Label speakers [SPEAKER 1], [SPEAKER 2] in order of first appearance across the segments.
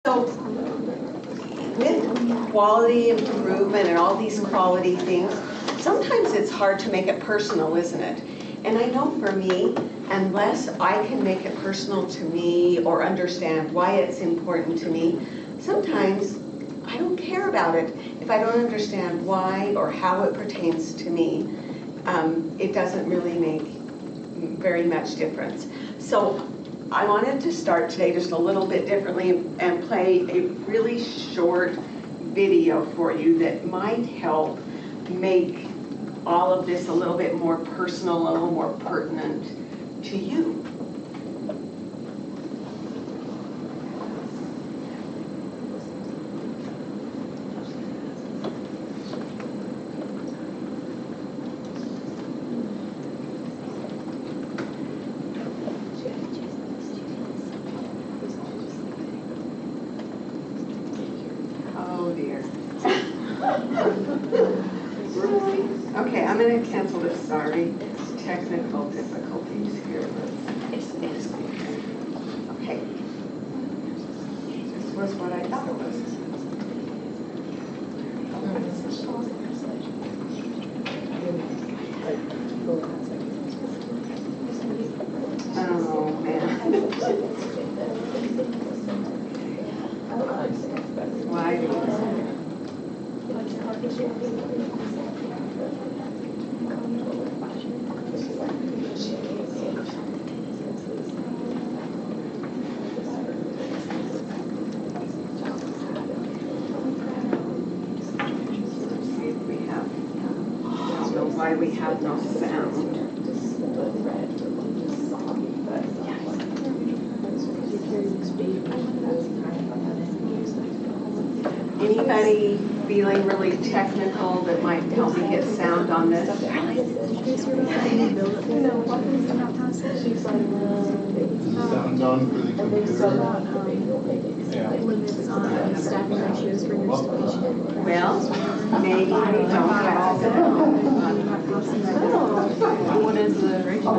[SPEAKER 1] So with quality improvement and all these quality things, sometimes it's hard to make it personal, isn't it? And I know for me, unless I can make it personal to me or understand why it's important to me, sometimes I don't care about it. If I don't understand why or how it pertains to me, it doesn't really make very much difference. So I wanted to start today just a little bit differently and play a really short video for you that might help make all of this a little bit more personal, a little more pertinent to you. Oh dear. Okay, I'm going to cancel this. Sorry. Technical difficulties here. Okay. This was what I thought it was. Oh, man. Why? Why we have no sound. Anybody feeling really technical that might help me get sound on this?
[SPEAKER 2] Sound on for the computer.
[SPEAKER 1] Well, maybe we don't have
[SPEAKER 3] What is the ratio?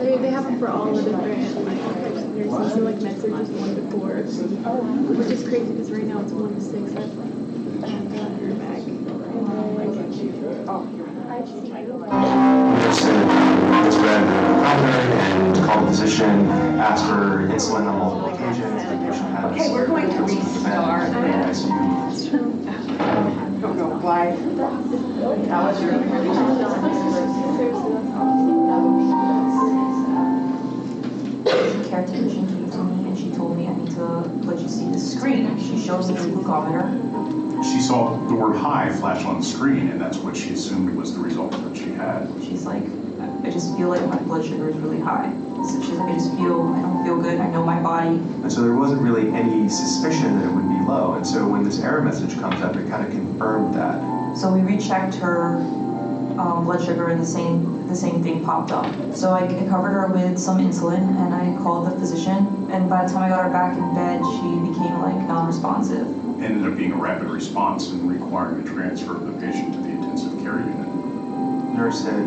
[SPEAKER 3] They have them for all the different nursing. So like meds are just 1 to 4, which is crazy because right now it's 1 to 6. That's like your bag.
[SPEAKER 4] It's read the pulmonary and called the physician, asked for insulin on multiple occasions. The patient had
[SPEAKER 1] Okay, we're going to restart.
[SPEAKER 4] I
[SPEAKER 1] don't know why. That was really
[SPEAKER 5] care technician came to me and she told me I need to let you see the screen. She shows me the glucometer.
[SPEAKER 6] She saw the word high flash on the screen, and that's what she assumed was the result that she had.
[SPEAKER 5] She's like, I just feel like my blood sugar is really high. So she's like, I don't feel good. I know my body.
[SPEAKER 4] And so there wasn't really any suspicion that it would be low. And so when this error message comes up, it kind of confirmed that.
[SPEAKER 5] So we rechecked her blood sugar and the same thing popped up. So I covered her with some insulin and I called the physician. And by the time I got her back in bed, she became like non-responsive.
[SPEAKER 6] Ended up being a rapid response and requiring a transfer of the patient to the intensive care unit.
[SPEAKER 4] Nurse said,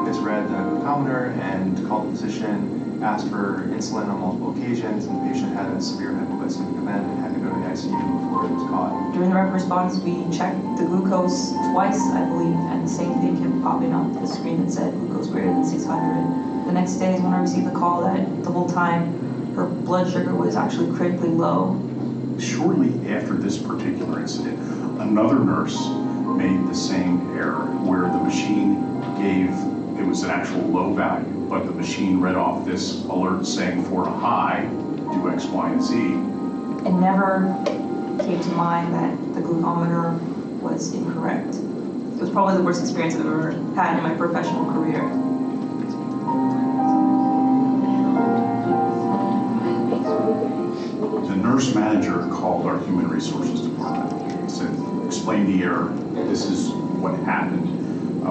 [SPEAKER 4] misread the glucometer and called the physician, asked for insulin on multiple occasions, and the patient had a severe hypoglycemic event and had to go to the ICU before it was caught.
[SPEAKER 5] During the rapid response, we checked the glucose twice, I believe, and the same thing kept popping up the screen that said glucose greater than 600. The next day is when I received the call that the whole time her blood sugar was actually critically low.
[SPEAKER 6] Shortly after this particular incident, another nurse made the same error where the machine it was an actual low value, but the machine read off this alert saying for a high, do X, Y, and Z.
[SPEAKER 5] It never came to mind that the glucometer was incorrect. It was probably the worst experience I've ever had in my professional career.
[SPEAKER 6] The nurse manager called our human resources department and said, explain the error, this is what happened.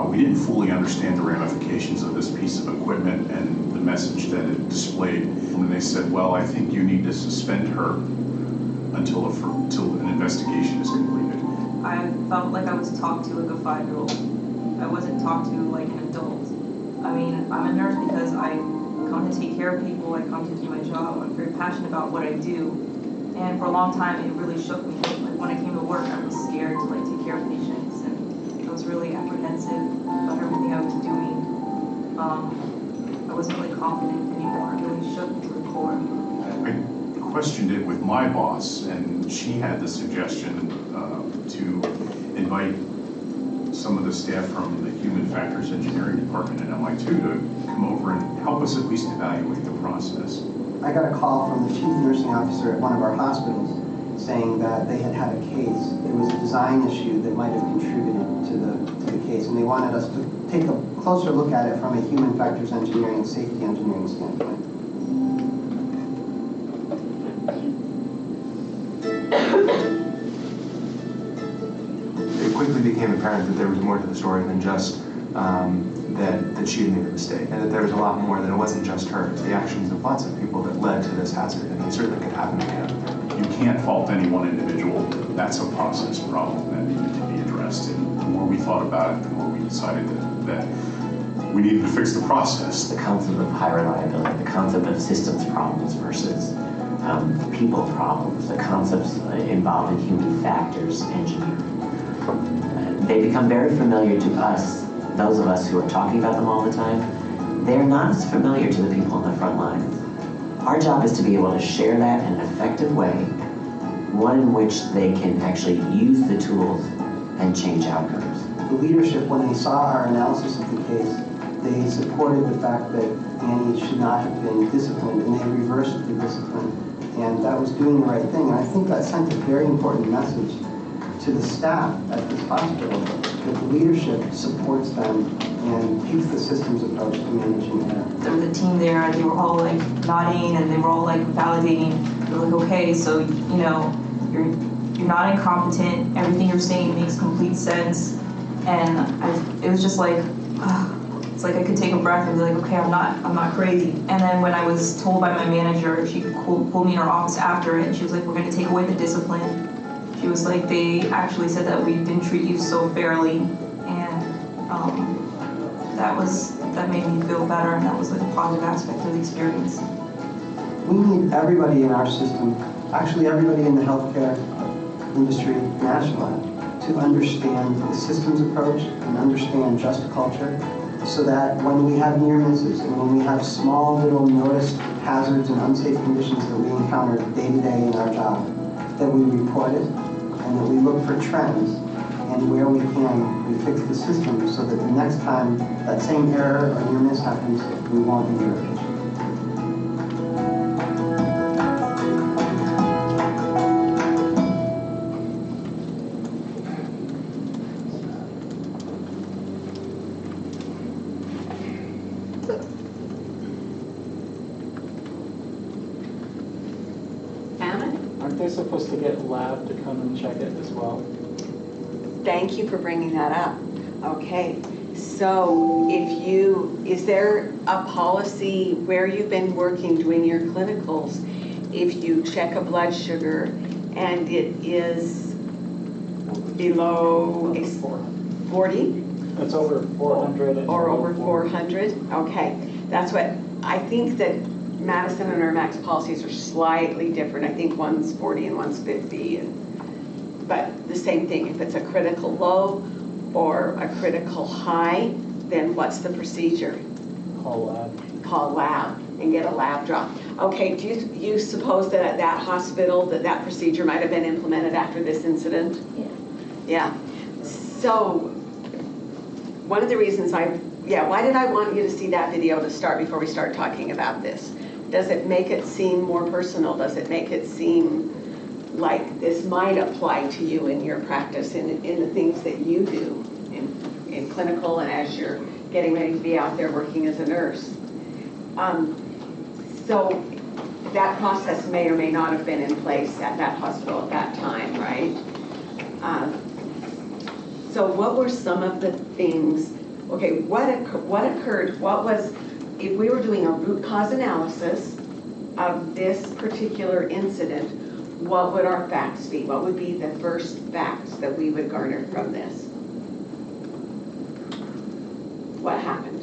[SPEAKER 6] We didn't fully understand the ramifications of this piece of equipment and the message that it displayed. And they said, well, I think you need to suspend her until an investigation is completed.
[SPEAKER 5] I felt like I was talked to like a 5-year-old. I wasn't talked to like an adult. I mean, I'm a nurse because I come to take care of people, I come to do my job, I'm very passionate about what I do. And for a long time, it really shook me. Like when I came to work, I was scared to like take care of patients, and I was really apprehensive about everything I was doing. I wasn't really confident anymore. It really shook me to the core.
[SPEAKER 6] I questioned it with my boss, and she had the suggestion to invite some of the staff from the Human Factors Engineering Department at MI2 to come over and help us at least evaluate the process.
[SPEAKER 7] I got a call from the chief nursing officer at one of our hospitals saying that they had had a case. It was a design issue that might have contributed to the case, and they wanted us to take a closer look at it from a human factors engineering and safety engineering standpoint.
[SPEAKER 4] It quickly became apparent that there was more to the story than just that she had made a mistake, and that there was a lot more, that it wasn't just her. It's the actions of lots of people that led to this hazard, and it certainly could happen again.
[SPEAKER 6] You can't fault any one individual. That's a process problem that needed to be addressed. And the more we thought about it, the more we decided that we needed to fix the process.
[SPEAKER 8] The concept of high reliability, the concept of systems problems versus people problems, the concepts involved in human factors engineering. They become very familiar to us, those of us who are talking about them all the time. They're not as familiar to the people on the front lines. Our job is to be able to share that in an effective way, one in which they can actually use the tools and change outcomes.
[SPEAKER 7] The leadership, when they saw our analysis of the case, they supported the fact that Annie should not have been disciplined, and they reversed the discipline. And that was doing the right thing. And I think that sent a very important message to the staff at this hospital, that the leadership supports them and takes the systems approach to managing care.
[SPEAKER 5] There was a team there, and they were all like nodding, and they were all like validating. They were like, okay, so you know, you're not incompetent. Everything you're saying makes complete sense. And it was just like, it's like I could take a breath and be like, okay, I'm not crazy. And then when I was told by my manager, she pulled me in her office after it, and she was like, we're going to take away the discipline. She was like, they actually said that we didn't treat you so fairly, and that made me feel better, and that was like a positive aspect of the experience.
[SPEAKER 7] We need everybody in our system, actually everybody in the healthcare industry nationally, to understand the systems approach and understand just culture, so that when we have near misses and when we have small little noticed hazards and unsafe conditions that we encounter day to day in our job, that we report it and that we look for trends, and where we can, we fix the system so that the next time that same error or near miss happens, we won't injure a patient.
[SPEAKER 2] Aren't they supposed to get lab to come and check it as well?
[SPEAKER 1] Thank you for bringing that up. Okay, so is there a policy where you've been working doing your clinicals, if you check a blood sugar and it is below 40?
[SPEAKER 2] It's over 400.
[SPEAKER 1] Or over 400? Okay, that's what, I think that Madison and Irmac's policies are slightly different. I think one's 40 and one's 50, but the same thing. If it's a critical low or a critical high, then what's the procedure?
[SPEAKER 2] Call lab.
[SPEAKER 1] Call lab and get a lab draw. Okay, do you suppose that at that hospital that procedure might have been implemented after this incident?
[SPEAKER 3] Yeah.
[SPEAKER 1] Yeah. So one of the reasons why did I want you to see that video to start before we start talking about this? Does it make it seem more personal? Does it make it seem like this might apply to you in your practice, in the things that you do in clinical and as you're getting ready to be out there working as a nurse? So that process may or may not have been in place at that hospital at that time, right? So what were some of the things, okay, what occurred, if we were doing a root cause analysis of this particular incident, what would our facts be? What would be the first facts that we would garner from this? What happened?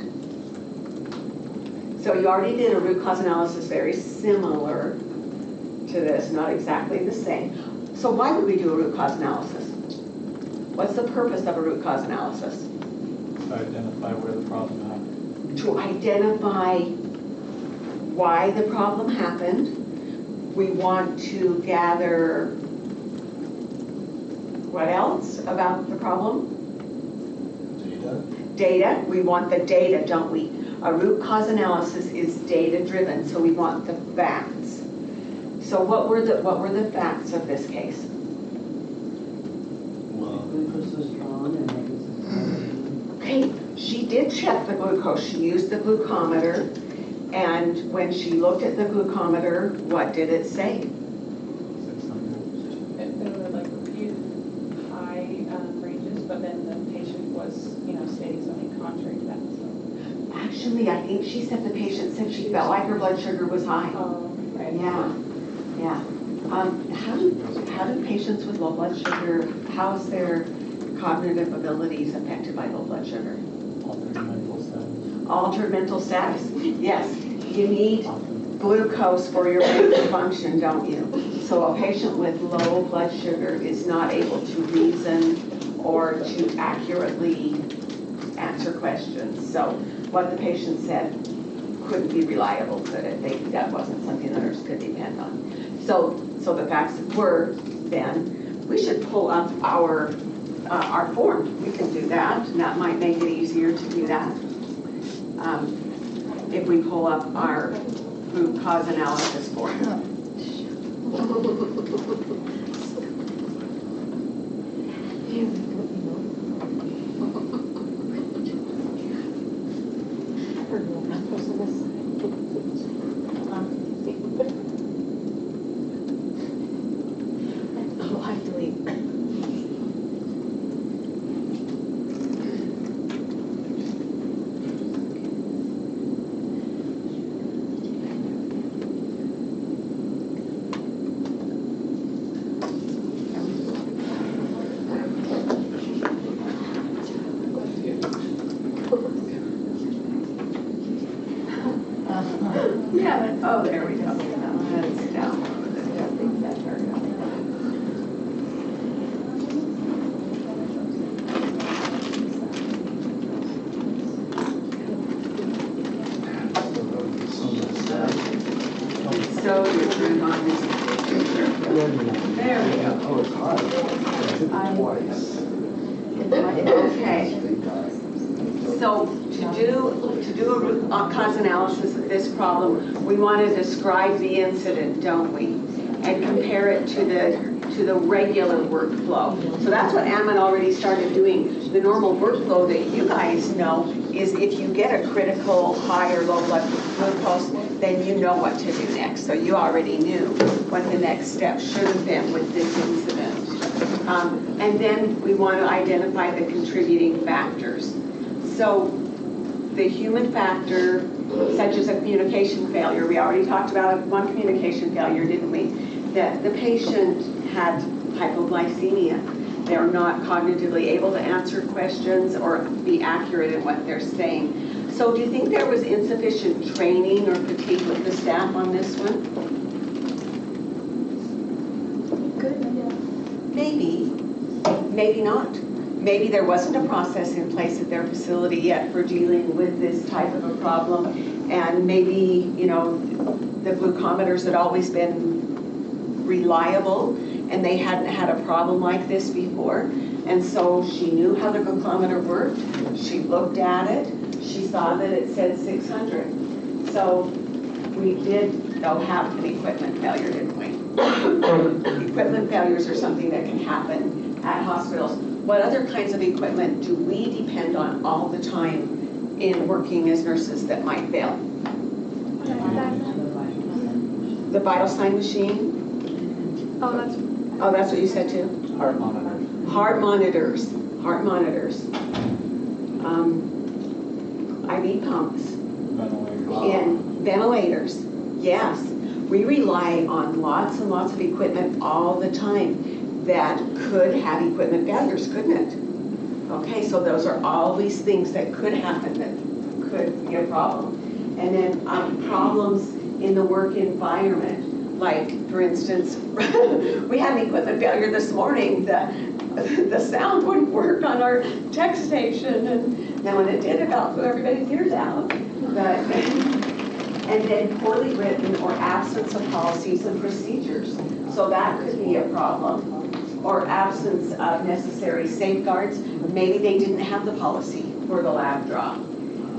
[SPEAKER 1] So you already did a root cause analysis very similar to this, not exactly the same. So why would we do a root cause analysis? What's the purpose of a root cause analysis?
[SPEAKER 2] To identify where the problem happened.
[SPEAKER 1] To identify why the problem happened. We want to gather what else about the problem? Data. We want the data, don't we? A root cause analysis is data driven, so we want the facts. So what were the facts of this case?
[SPEAKER 7] Glucose was drawn and
[SPEAKER 1] Okay, she did check the glucose. She used the glucometer, and when she looked at the glucometer, what did it say?
[SPEAKER 2] 600.
[SPEAKER 9] There were like repeated high ranges, but then the patient was, stating something contrary to that. So.
[SPEAKER 1] Actually, I think she said the patient said she felt like her blood sugar was high.
[SPEAKER 9] Right.
[SPEAKER 1] Yeah, yeah. How do patients with low blood sugar, how's their cognitive abilities affected by low blood sugar?
[SPEAKER 2] Altered mental status.
[SPEAKER 1] Altered mental status. Yes, you need glucose for your brain to function, don't you? So a patient with low blood sugar is not able to reason or to accurately answer questions. So what the patient said couldn't be reliable, could it? That wasn't something the nurse could depend on. So the facts were then, we should pull up our form. We can do that, and that might make it easier to do that. If we pull up our root cause analysis form. Oh, I delete. Yeah, oh, there we go. That's down. So you're turning on this picture. There we go.
[SPEAKER 10] Oh, it's hard. I did it twice.
[SPEAKER 1] Okay. So to do a root cause analysis of this problem, we want to describe the incident, don't we? And compare it to the regular workflow. So that's what Ammon already started doing. The normal workflow that you guys know is if you get a critical high or low blood glucose, then you know what to do next. So you already knew what the next step should have been with this incident. And then we want to identify the contributing factors. So the human factor, such as a communication failure, we already talked about one communication failure, didn't we? That the patient had hypoglycemia. They're not cognitively able to answer questions or be accurate in what they're saying. So do you think there was insufficient training or fatigue with the staff on this one? Maybe, maybe not. Maybe there wasn't a process in place at their facility yet for dealing with this type of a problem, and maybe, the glucometers had always been reliable and they hadn't had a problem like this before. And so she knew how the glucometer worked. She looked at it. She saw that it said 600. So we did, though, have an equipment failure, didn't we? Equipment failures are something that can happen at hospitals. What other kinds of equipment do we depend on all the time in working as nurses that might fail? The vital sign machine? Oh, that's what you said too?
[SPEAKER 2] Heart monitor.
[SPEAKER 1] Heart monitors. Heart monitors. IV pumps.
[SPEAKER 2] Ventilator.
[SPEAKER 1] And ventilators. Yes. We rely on lots and lots of equipment all the time that could have equipment failures, couldn't it? Okay, so those are all these things that could happen that could be a problem. And then problems in the work environment. Like, for instance, we had an equipment failure this morning. The sound wouldn't work on our tech station, and then when it did, it got blew everybody's ears out. But, and then poorly written or absence of policies and procedures. So that could be a problem. Or absence of necessary safeguards. Maybe they didn't have the policy for the lab draw.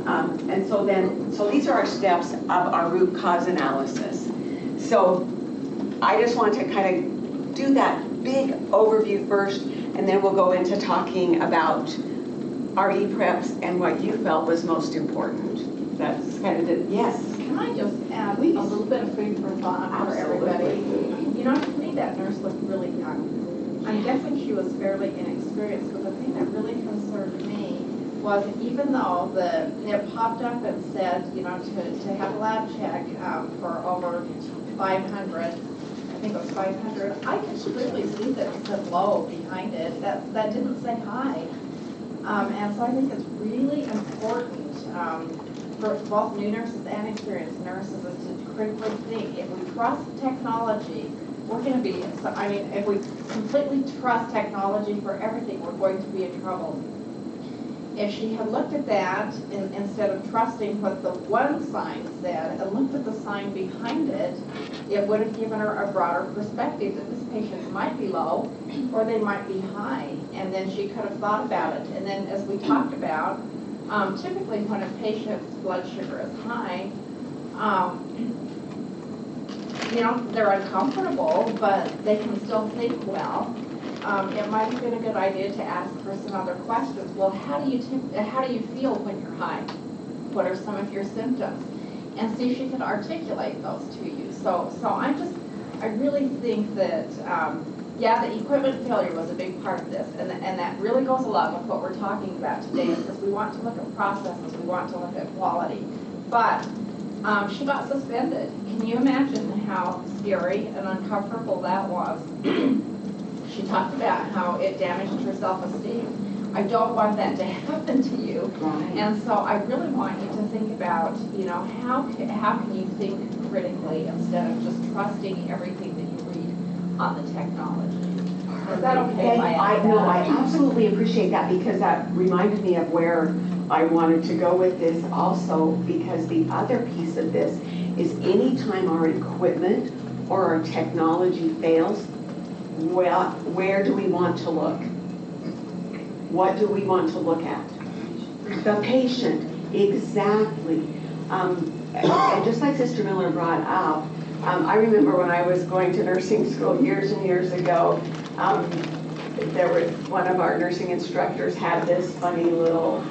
[SPEAKER 1] And so these are our steps of our root cause analysis. So I just want to kind of do that big overview first, and then we'll go into talking about our e-preps and what you felt was most important. That's kind of the, yes.
[SPEAKER 11] Can I just add a little bit of food for thought for everybody? You know, to me, that nurse looked really young. I'm guessing she was fairly inexperienced, but the thing that really concerned me was even though it popped up and said, you know, to have a lab check for over 500, I think it was 500, I could clearly see that it said low behind it. That didn't say high. And so I think it's really important for both new nurses and experienced nurses is to critically think, if we trust technology, we're going to be, I mean, if we completely trust technology for everything, we're going to be in trouble. If she had looked at that instead of trusting what the one sign said and looked at the sign behind it, it would have given her a broader perspective that this patient might be low or they might be high, and then she could have thought about it. And then as we talked about, typically when a patient's blood sugar is high, you know, they're uncomfortable, but they can still think well. It might have been a good idea to ask her some other questions. Well, how do you feel when you're high? What are some of your symptoms? And see if she can articulate those to you. So I really think that, yeah, the equipment failure was a big part of this, and that really goes along with what we're talking about today, because we want to look at processes, we want to look at quality. But she got suspended. Can you imagine how scary and uncomfortable that was? She talked about how it damaged her self-esteem. I don't want that to happen to you. Right. And so I really want you to think about, you know, how can you think critically instead of just trusting everything that you read on the technology. Is that okay?
[SPEAKER 1] I absolutely appreciate that, because that reminded me of where I wanted to go with this also, because the other piece of this is anytime our equipment or our technology fails, well, where do we want to look? What do we want to look at? The patient, exactly. And just like Sister Miller brought up, I remember when I was going to nursing school years and years ago, there was one of our nursing instructors had this funny little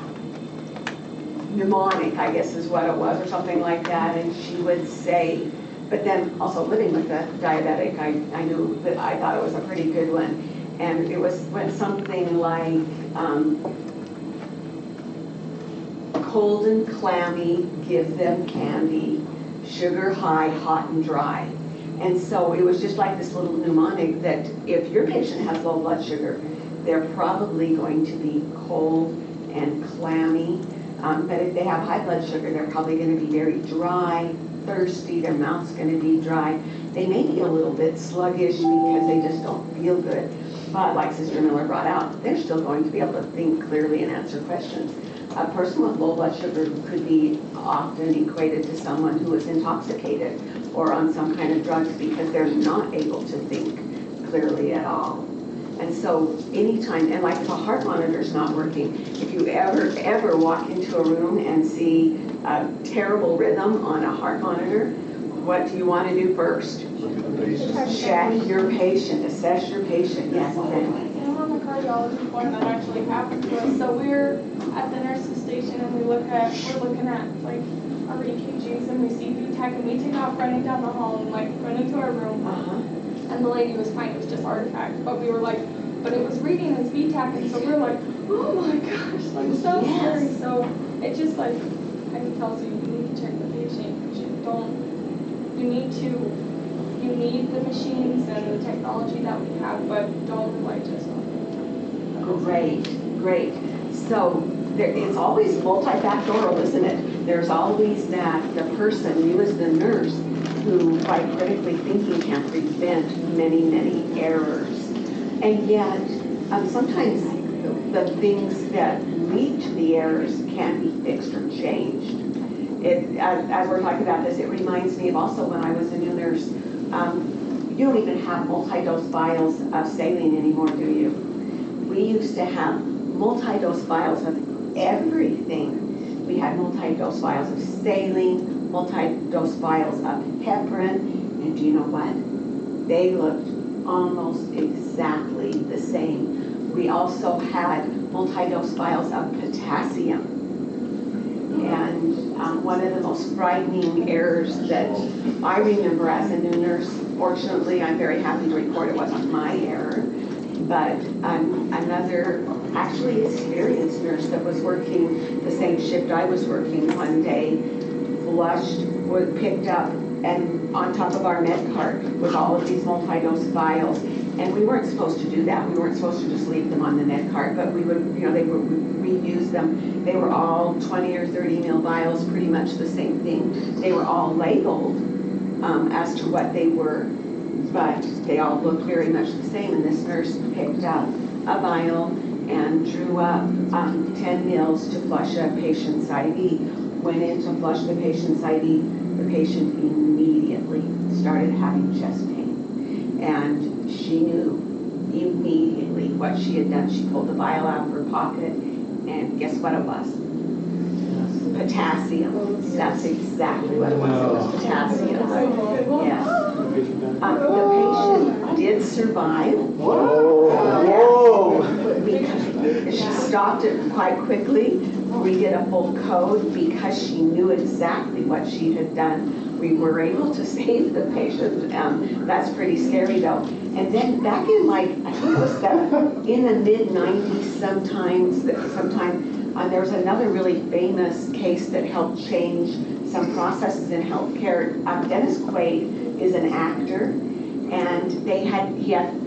[SPEAKER 1] mnemonic, I guess is what it was, or something like that, and she would say, but then also living with a diabetic, I knew that I thought it was a pretty good one. And it was when something like cold and clammy, give them candy, sugar high, hot and dry. And so it was just like this little mnemonic that if your patient has low blood sugar, they're probably going to be cold and clammy. But if they have high blood sugar, they're probably going to be very dry, thirsty, their mouth's going to be dry. They may be a little bit sluggish because they just don't feel good. But like Sister Miller brought out, they're still going to be able to think clearly and answer questions. A person with low blood sugar could be often equated to someone who is intoxicated or on some kind of drugs because they're not able to think clearly at all. And so anytime, and like if a heart monitor is not working, if you ever walk into a room and see a terrible rhythm on a heart monitor, what do you want to do first? Check your patient, assess your patient. Yes, okay.
[SPEAKER 3] I'm on the cardiology floor, and that actually happens to us. So we're at the nurses station, and we're looking at like our EKGs, and we see VTAC, and we take off running down the hall and like run into our room. And the lady was fine, it was just artifact. But we were like, but it was reading as VTAC, and so we're like, oh my gosh, like so scary. So it just like kind of tells you need to check the patient. You need the machines and the technology that we have, but don't rely just on it.
[SPEAKER 1] Great. So it's always multifactorial, isn't it? There's always that the person, you as the nurse, who, by critically thinking, can prevent many, many errors. And yet, sometimes the things that lead to the errors can be fixed or changed. As we're talking about this, it reminds me of also when I was a new nurse, you don't even have multi-dose vials of saline anymore, do you? We used to have multi-dose vials of everything. We had multi-dose vials of saline, multi-dose vials of heparin, and do you know what? They looked almost exactly the same. We also had multi-dose vials of potassium. And one of the most frightening errors that I remember as a new nurse, fortunately, I'm very happy to report it wasn't my error, but another actually experienced nurse that was working the same shift I was working one day flushed, was picked up, and on top of our med cart was all of these multi-dose vials. And we weren't supposed to do that. We weren't supposed to just leave them on the med cart, but we would, we'd reuse them. They were all 20 or 30 ml vials, pretty much the same thing. They were all labeled as to what they were, but they all looked very much the same. And this nurse picked up a vial and drew up 10 mils to flush a patient's IV. Went in to flush the patient's IV, the patient immediately started having chest pain. And she knew immediately what she had done. She pulled the vial out of her pocket, and guess what it was? Potassium. That's exactly what it was. It was potassium. Yes. The patient did survive. Whoa! Yes. She stopped it quite quickly. We did a full code because she knew exactly what she had done. We were able to save the patient. That's pretty scary though. And then back in I think it was in the mid-90s sometime, there was another really famous case that helped change some processes in healthcare. Dennis Quaid is an actor, and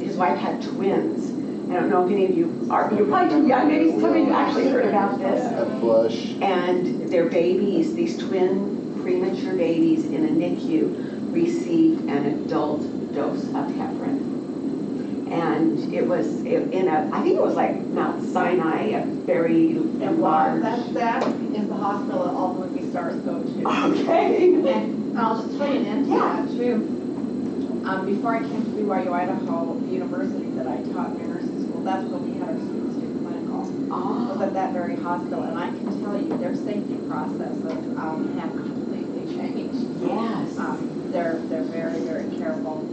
[SPEAKER 1] his wife had twins. I don't know if any of you you're probably too young, maybe some of you actually heard about this.
[SPEAKER 10] Flush.
[SPEAKER 1] And their babies, these twin premature babies in a NICU, received an adult dose of heparin. And it was I think it was like Mount Sinai, a very large.
[SPEAKER 11] That is the hospital that all the movie stars go to.
[SPEAKER 1] Okay.
[SPEAKER 11] And I'll just tell you an incident too. Before I came to BYU, Idaho, the university that I taught in nursing school, that's where we had our students do clinical. Was at that very hospital, and I can tell you their safety processes have completely changed.
[SPEAKER 1] Yes.
[SPEAKER 11] They're very, very careful.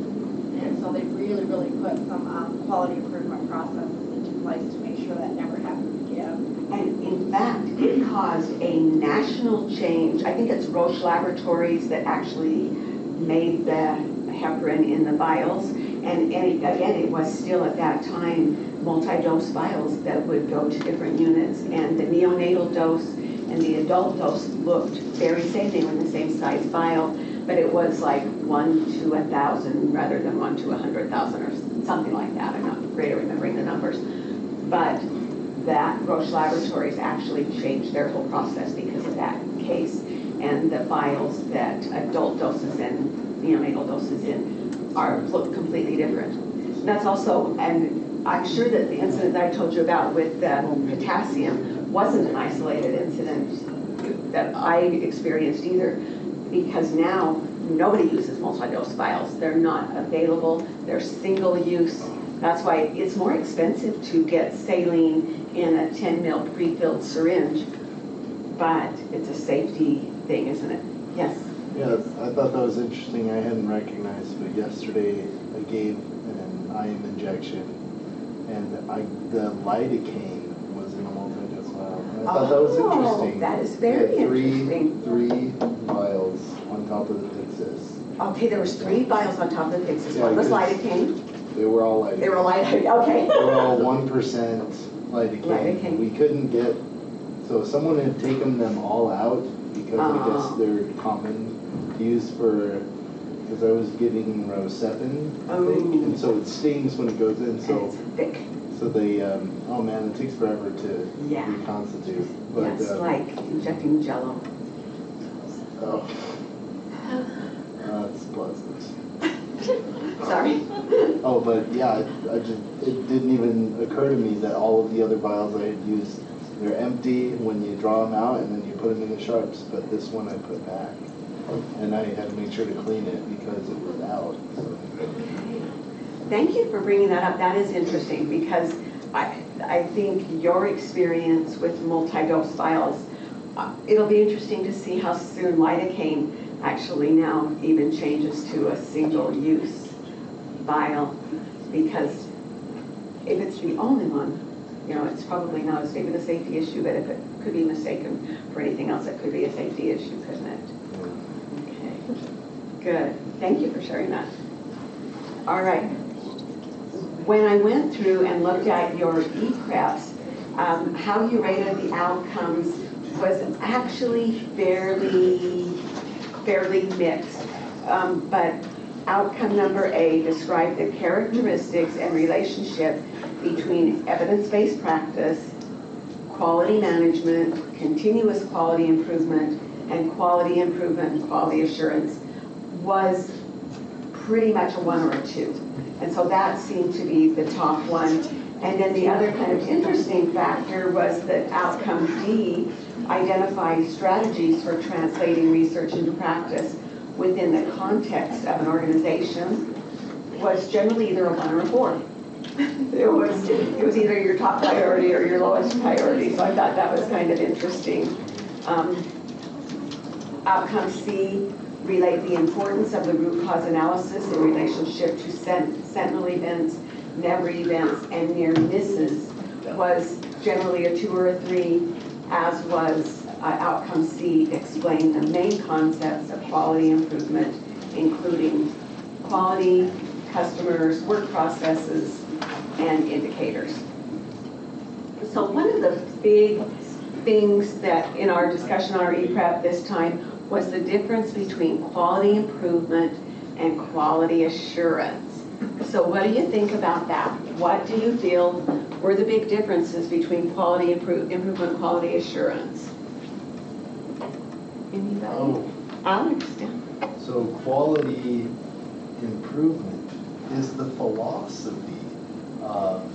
[SPEAKER 11] And so they really, really put some quality improvement processes into place to make sure that never happens again.
[SPEAKER 1] And in fact, it caused a national change. I think it's Roche Laboratories that actually made the heparin in the vials. And again, it was still at that time multi-dose vials that would go to different units. And the neonatal dose and the adult dose looked very same. They were in the same size vial. But it was like 1 to 1,000 rather than 1 to 100,000 or something like that. I'm not great at remembering the numbers. But that Roche Laboratories actually changed their whole process because of that case. And the vials that adult doses and neonatal doses in look completely different. That's also, and I'm sure that the incident that I told you about with potassium wasn't an isolated incident that I experienced either. Because now nobody uses multi-dose vials. They're not available. They're single use. That's why it's more expensive to get saline in a 10 ml pre-filled syringe, but it's a safety thing, isn't it? Yes?
[SPEAKER 10] Yeah, I thought that was interesting. I hadn't recognized, but yesterday I gave an IM injection, and the lidocaine was in a multi-dose vial. And I thought that was interesting.
[SPEAKER 1] That is very interesting.
[SPEAKER 10] Three vials on top of the Pyxis.
[SPEAKER 1] Okay, there was 3 vials on top of the Pyxis.
[SPEAKER 10] Yeah,
[SPEAKER 1] One was lidocaine.
[SPEAKER 10] They were all lidocaine.
[SPEAKER 1] They were lidocaine, okay.
[SPEAKER 10] They were all 1% lidocaine.
[SPEAKER 1] Lidocaine.
[SPEAKER 10] We couldn't get, so someone had taken them all out because I guess they're common use for, because I was giving Rocepin, I think, and so it stings when it goes in, so.
[SPEAKER 1] It's thick.
[SPEAKER 10] So they, oh man, it takes forever to reconstitute. But,
[SPEAKER 1] it's like injecting Jell-O.
[SPEAKER 10] Oh. That's Pleasant.
[SPEAKER 1] Sorry.
[SPEAKER 10] Oh, but yeah, it didn't even occur to me that all of the other vials I had used, they're empty when you draw them out and then you put them in the sharps, but this one I put back. And I had to make sure to clean it because it was out. So.
[SPEAKER 1] Thank you for bringing that up. That is interesting because I think your experience with multi-dose vials, it'll be interesting to see how soon lidocaine actually now even changes to a single-use vial, because if it's the only one, you know, it's probably not as big of a safety issue, but if it could be mistaken for anything else, it could be a safety issue, couldn't it? Okay, good. Thank you for sharing that. All right. When I went through and looked at your e-preps, how you rated the outcomes was actually fairly mixed. But outcome number A described the characteristics and relationship between evidence-based practice, quality management, continuous quality improvement, and quality improvement and quality assurance was pretty much a 1 or a 2. And so that seemed to be the top one. And then the other kind of interesting factor was that outcome D identifies strategies for translating research into practice within the context of an organization was generally either a 1 or a 4. It was either your top priority or your lowest priority. So I thought that was kind of interesting. Outcome C relate the importance of the root cause analysis in relationship to sentinel events, never events, and near misses was generally a 2 or a 3, as was outcome C, explain the main concepts of quality improvement, including quality, customers, work processes, and indicators. So one of the big things that in our discussion on our e-prep this time was the difference between quality improvement and quality assurance. So what do you think about that? What do you feel were the big differences between quality improvement and quality assurance? Anybody?
[SPEAKER 10] Oh.
[SPEAKER 1] Alex?
[SPEAKER 10] So quality improvement is the philosophy of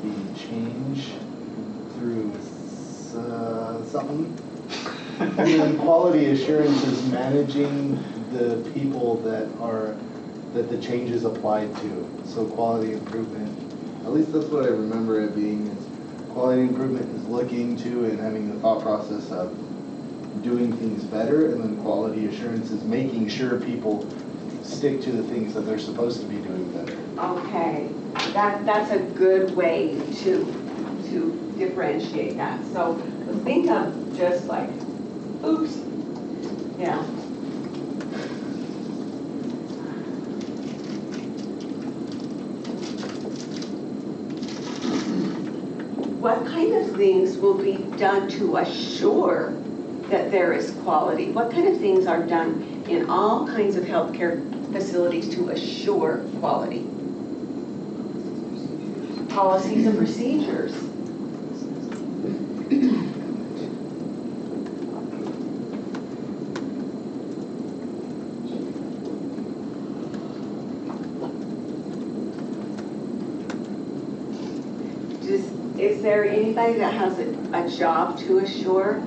[SPEAKER 10] the change through something. And then quality assurance is managing the people that the change is applied to. So quality improvement, at least that's what I remember it being, is quality improvement is looking to and having the thought process of doing things better, and then quality assurance is making sure people stick to the things that they're supposed to be doing better.
[SPEAKER 1] Okay, that's a good way to differentiate that. So think of just like, oops, yeah. What kind of things will be done to assure that there is quality? What kind of things are done in all kinds of healthcare facilities to assure quality? Policies and procedures. Is there anybody that has a job to assure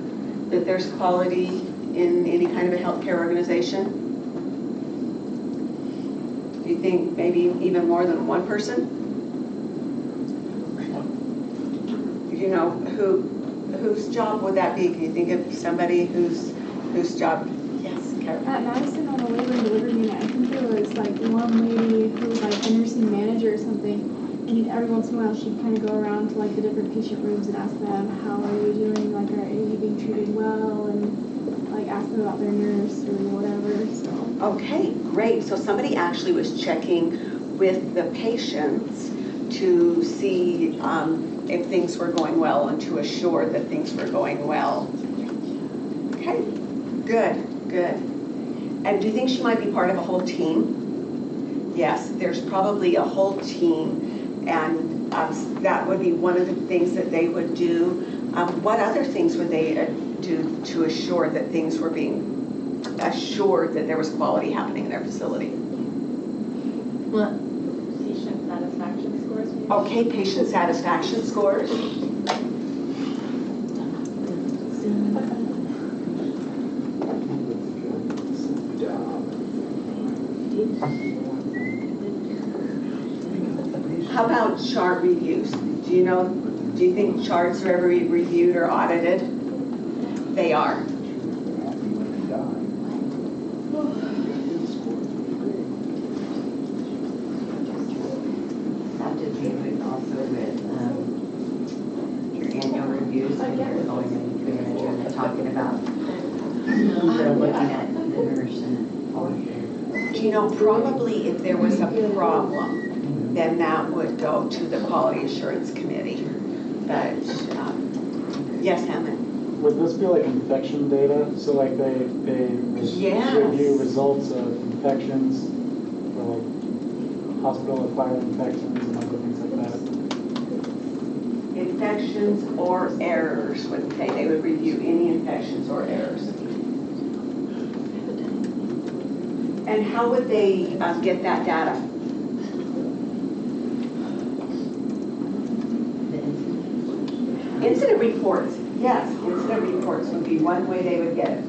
[SPEAKER 1] that there's quality in any kind of a healthcare organization? Do you think maybe even more than one person? You know, whose job would that be? Can you think of somebody whose job? Yes, Karen.
[SPEAKER 3] At Madison on the labor and delivery unit, I think there was like one lady who was like a nursing manager or something. And every once in a while, she'd kind of go around to like the different patient rooms and ask them, how are you doing? Like, are you being treated well? And like ask them about their nurse or whatever. So.
[SPEAKER 1] Okay, great. So somebody actually was checking with the patients to see if things were going well and to assure that things were going well. Okay, good, good. And do you think she might be part of a whole team? Yes, there's probably a whole team. And that would be one of the things that they would do. What other things would they do to assure that things were being assured that there was quality happening in their facility.
[SPEAKER 3] What?
[SPEAKER 11] Patient satisfaction scores. maybe?
[SPEAKER 1] Okay, patient satisfaction scores. How about chart reviews? Do you think charts are ever reviewed or audited? They are.
[SPEAKER 12] Have to do with also with your annual reviews when you're going into your manager and they're talking about, they're looking at the nurse and all of their.
[SPEAKER 1] Probably if there was a problem, then that would go to the Quality Assurance Committee. But, yes, Hammond?
[SPEAKER 2] Would this be like infection data? So like they
[SPEAKER 1] Yes.
[SPEAKER 2] review results of infections, or like hospital-acquired infections and other things like that?
[SPEAKER 1] Infections or errors, would they would review any infections or errors. And how would they get that data? Incident reports, yes, incident reports would be one way they would get it.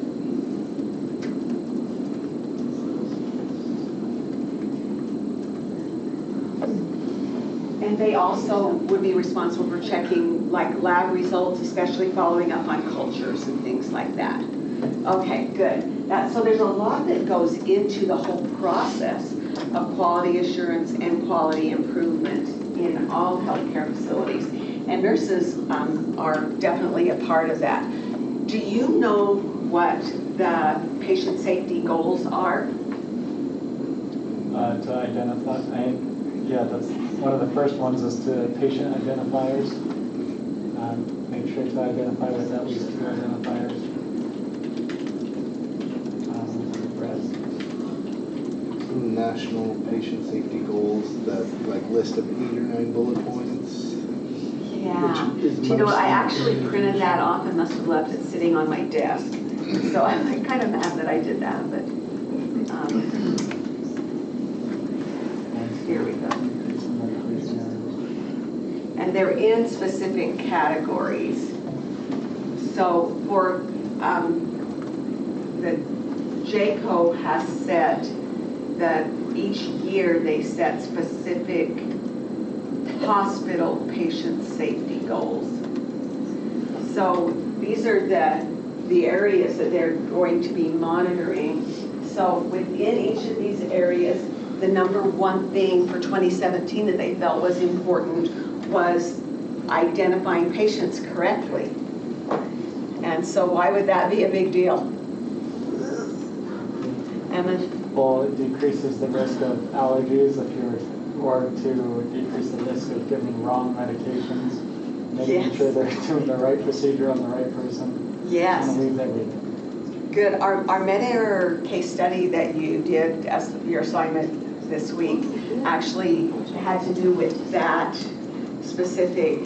[SPEAKER 1] And they also would be responsible for checking like lab results, especially following up on cultures and things like that. Okay, good. So there's a lot that goes into the whole process of quality assurance and quality improvement in all healthcare facilities. And nurses are definitely a part of that. Do you know what the patient safety goals are?
[SPEAKER 2] To identify, that's one of the first ones is to patient identifiers. Make sure to identify with at least 2 identifiers.
[SPEAKER 10] National patient safety goals that like list of 8 or 9 bullet points.
[SPEAKER 1] Yeah.
[SPEAKER 10] Which is
[SPEAKER 1] Do you know what? I
[SPEAKER 10] mostly-
[SPEAKER 1] actually printed that off and must have left it sitting on my desk. So I'm like kind of mad that I did that, but here we go. And they're in specific categories. So for the JCO has set that each year they set specific hospital patient safety goals. So these are the areas that they're going to be monitoring. So within each of these areas, the number one thing for 2017 that they felt was important was identifying patients correctly. And so why would that be a big deal? Emma?
[SPEAKER 2] Well, it decreases the risk of allergies or to decrease the risk of giving wrong medications, making
[SPEAKER 1] Yes.
[SPEAKER 2] sure they're doing the right procedure on the right person.
[SPEAKER 1] Yes.
[SPEAKER 2] And leave everything.
[SPEAKER 1] Good. Our med-error case study that you did as your assignment this week actually had to do with that specific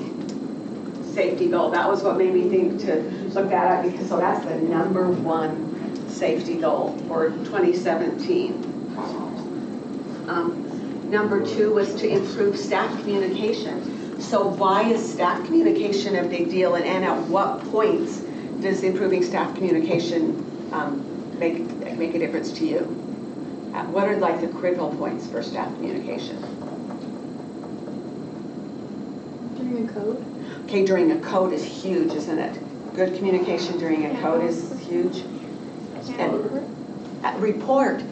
[SPEAKER 1] safety goal. That was what made me think to look that up, because so that's the number one safety goal for 2017. Number 2 was to improve staff communication. So why is staff communication a big deal, and at what points does improving staff communication make a difference to you? What are like the critical points for staff communication?
[SPEAKER 3] During a code?
[SPEAKER 1] Okay, during a code is huge, isn't it? Good communication during a code is huge. And report,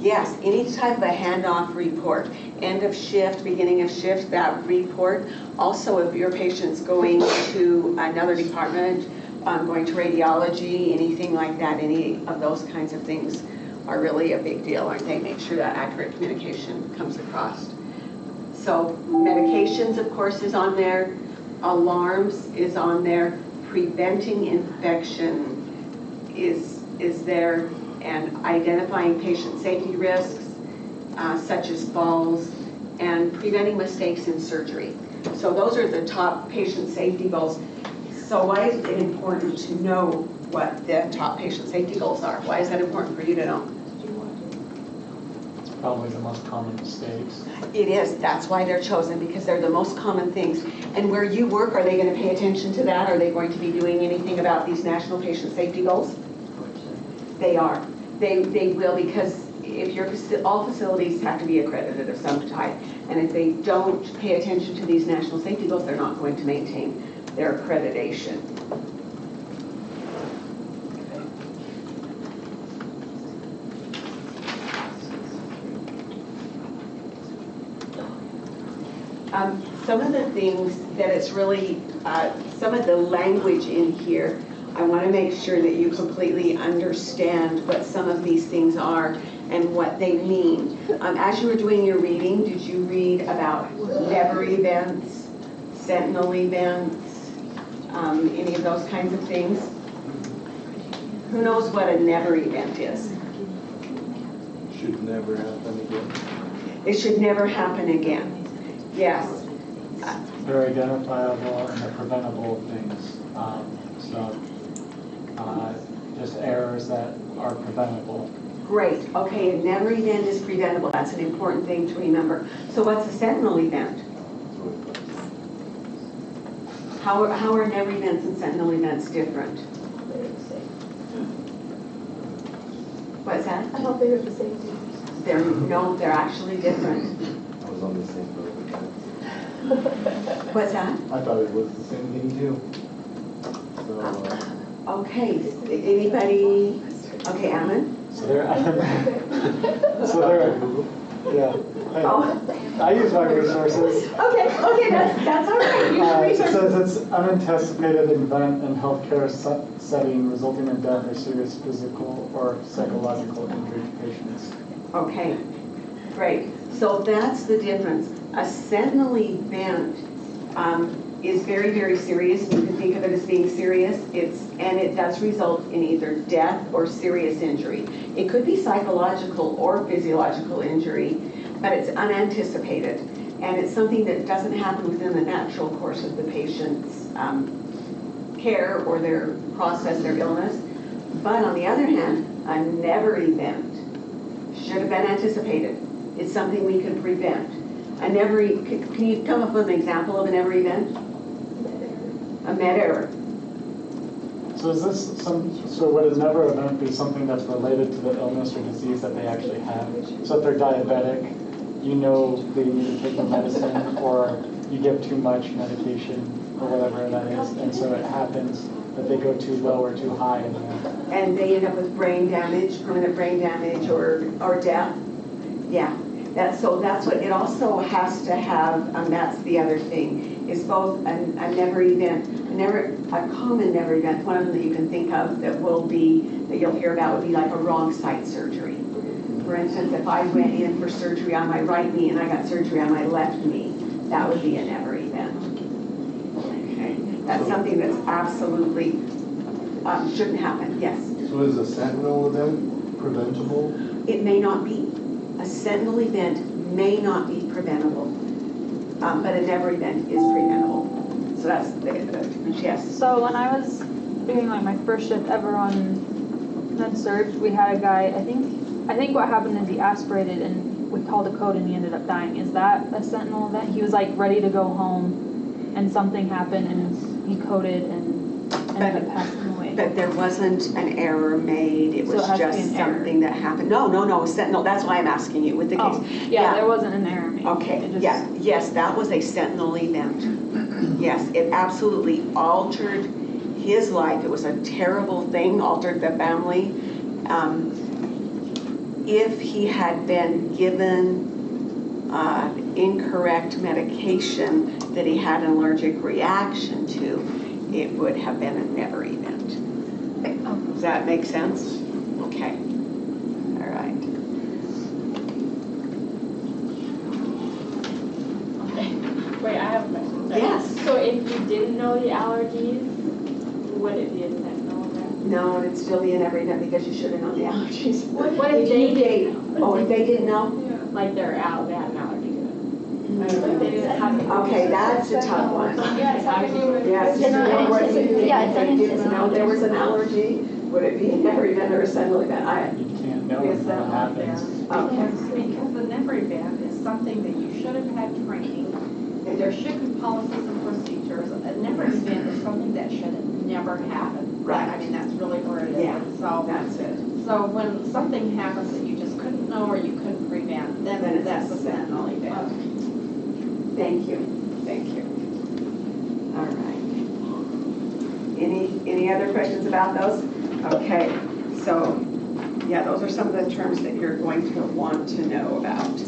[SPEAKER 1] yes, any type of a handoff report. End of shift, beginning of shift, that report. Also, if your patient's going to another department, going to radiology, anything like that, any of those kinds of things are really a big deal, aren't they? Make sure that accurate communication comes across. So medications, of course, is on there. Alarms is on there. Preventing infection is there, and identifying patient safety risks such as falls, and preventing mistakes in surgery. So those are the top patient safety goals. So why is it important to know what the top patient safety goals are? Why is that important for you to know?
[SPEAKER 2] It's probably the most common mistakes.
[SPEAKER 1] It is. That's why they're chosen, because they're the most common things. And where you work, are they going to pay attention to that? Are they going to be doing anything about these national patient safety goals? They are. They will, because if all facilities have to be accredited of some type, and if they don't pay attention to these national safety goals, they're not going to maintain their accreditation. Some of the things that it's really, some of the language in here, I want to make sure that you completely understand what some of these things are and what they mean. As you were doing your reading, did you read about never events, sentinel events, any of those kinds of things? Who knows what a never event is?
[SPEAKER 10] Should never happen again.
[SPEAKER 1] It should never happen again. Yes.
[SPEAKER 2] They're identifiable and they're preventable things. Just errors that are preventable.
[SPEAKER 1] Great. Okay, a never event is preventable. That's an important thing to remember. So what's a sentinel event? How are never events and sentinel events different? What's that?
[SPEAKER 3] I thought they were the same.
[SPEAKER 1] No, they're actually different.
[SPEAKER 10] I was on the same boat with that.
[SPEAKER 1] What's that?
[SPEAKER 10] I thought it was the same thing too. So,
[SPEAKER 1] Okay, anybody? Okay, Alan?
[SPEAKER 2] So they're, yeah.
[SPEAKER 1] Oh.
[SPEAKER 2] I use my resources.
[SPEAKER 1] Okay, that's all right. Use your
[SPEAKER 2] It
[SPEAKER 1] resources.
[SPEAKER 2] says it's unanticipated event in healthcare setting resulting in death or serious physical or psychological injury to patients.
[SPEAKER 1] Okay, great. So that's the difference. A sentinel event is very, very serious. You can think of it as being serious. And it does result in either death or serious injury. It could be psychological or physiological injury, but it's unanticipated. And it's something that doesn't happen within the natural course of the patient's care or their process, their illness. But on the other hand, a never event should have been anticipated. It's something we can prevent. Can you come up with an example of a never event? A med error.
[SPEAKER 2] So is this so would a never event be something that's related to the illness or disease that they actually have? So if they're diabetic, you know they need to take the medicine, or you give too much medication or whatever that is, and so it happens that they go too low or too high in there.
[SPEAKER 1] And they end up with brain damage, permanent brain damage, or death. Yeah. That's what it also has to have. That's the other thing. Is both a never event, a common never event. One of them that you can think of that you'll hear about would be like a wrong site surgery. For instance, if I went in for surgery on my right knee and I got surgery on my left knee, that would be a never event. Okay, that's something that's absolutely shouldn't happen. Yes.
[SPEAKER 10] So is a sentinel event preventable?
[SPEAKER 1] It may not be. A sentinel event may not be preventable, but a never event is preventable. So that's the difference, yes.
[SPEAKER 13] So when I was doing like my first shift ever on med-surg, we had a guy, I think what happened is he aspirated and we called a code and he ended up dying. Is that a sentinel event? He was like ready to go home and something happened and he coded and ended up passing away.
[SPEAKER 1] But there wasn't an error made. It
[SPEAKER 13] So
[SPEAKER 1] was
[SPEAKER 13] it has to be
[SPEAKER 1] just
[SPEAKER 13] an error.
[SPEAKER 1] something that happened. No, sentinel. That's why I'm asking you with the case.
[SPEAKER 13] Oh, yeah, there wasn't an error made.
[SPEAKER 1] Okay,
[SPEAKER 13] It just-
[SPEAKER 1] yeah, yes, that was a sentinel event. Yes, it absolutely altered his life. It was a terrible thing, altered the family. If he had been given incorrect medication that he had an allergic reaction to, it would have been a never event. Does that make sense? Okay. All right.
[SPEAKER 9] Wait, I have a question. Sorry.
[SPEAKER 1] Yes.
[SPEAKER 9] So if you didn't know the allergies, would it be a sentinel event?
[SPEAKER 1] No, it'd still be a never event because you should have known the allergies.
[SPEAKER 9] What if they did?
[SPEAKER 1] Oh, if they didn't know?
[SPEAKER 9] Like they had an allergy to it. They didn't have.
[SPEAKER 1] Okay, that's a tough one.
[SPEAKER 9] Yes, I knew.
[SPEAKER 1] Yes,
[SPEAKER 3] It's unanticipated. Yeah, it's
[SPEAKER 1] they didn't know
[SPEAKER 3] unanticipated.
[SPEAKER 1] there was an allergy. Would it be never event or a sudden event?
[SPEAKER 2] You can't know
[SPEAKER 9] Is
[SPEAKER 2] when
[SPEAKER 9] that
[SPEAKER 2] that happens.
[SPEAKER 11] Because the never event is something that you should have had training, and there should be policies and procedures. A never event is something that should have never happened.
[SPEAKER 1] Right.
[SPEAKER 11] I mean, that's really where it is.
[SPEAKER 1] Yeah,
[SPEAKER 11] So,
[SPEAKER 1] that's it.
[SPEAKER 11] so when something happens that you just couldn't know or you couldn't prevent,
[SPEAKER 1] Then
[SPEAKER 11] then
[SPEAKER 1] it's
[SPEAKER 11] that's
[SPEAKER 1] a
[SPEAKER 11] a sentinel event.
[SPEAKER 1] Thank you, thank you. All right. Any other questions about those? Okay, so, yeah, those are some of the terms that you're going to want to know about.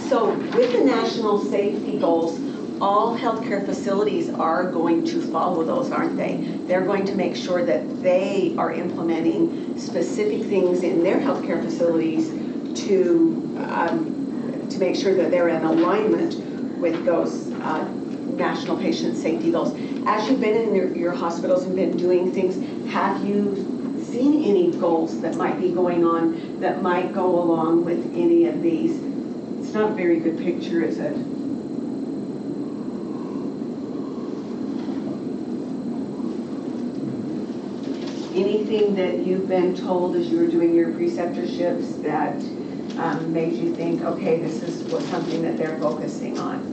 [SPEAKER 1] So with the national safety goals, all healthcare facilities are going to follow those, aren't they? They're going to make sure that they are implementing specific things in their healthcare facilities to make sure that they're in alignment with those national patient safety goals. As you've been in your hospitals and been doing things, have you seen any goals that might be going on that might go along with any of these? It's not a very good picture, is it? Anything that you've been told as you were doing your preceptorships that made you think, okay, this was something that they're focusing on?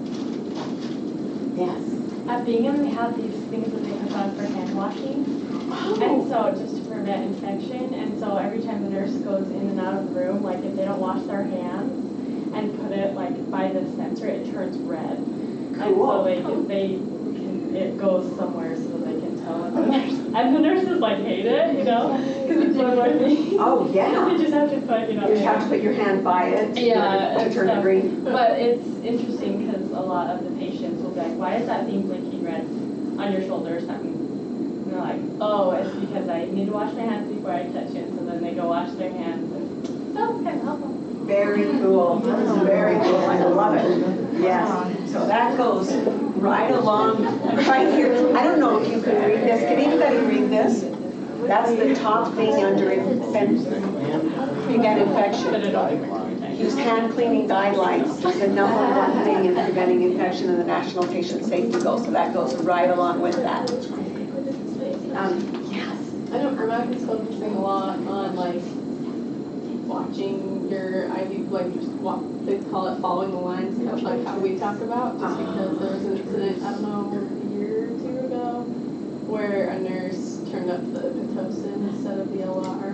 [SPEAKER 1] Yes.
[SPEAKER 14] At Bingham, they have these things that they put on for hand washing.
[SPEAKER 1] Oh.
[SPEAKER 14] And so just to prevent infection. And so every time the nurse goes in and out of the room, like if they don't wash their hands and put it like by the sensor, it turns red. And so it goes somewhere so that they can tell. And the nurses like hate it, you know, because it's one more thing.
[SPEAKER 1] Oh, yeah.
[SPEAKER 14] You just have to put,
[SPEAKER 1] You just have to put your hand by it to turn it green.
[SPEAKER 14] But it's interesting because a lot of the patients will be like, why is that thing blinking red on your shoulder or something? And they're like, oh, it's because I need to wash my hands before I touch it. So then they go wash their hands. And so it's kind of helpful.
[SPEAKER 1] Very cool. Very cool. I love it. Yes. So that goes right along right here. I don't know if you can read this. Can anybody read this? That's the top thing under prevent infection. Use hand cleaning guidelines. It's the #1 thing in preventing infection in the National Patient Safety Goals. So that goes right along with that. Yes.
[SPEAKER 3] I know Ermac is focusing a lot on like watching your IV, like just they call it following the lines, like how we talked about, just because there was an incident, I don't know, a year or two ago, where a nurse turned up the Pitocin instead of the LR,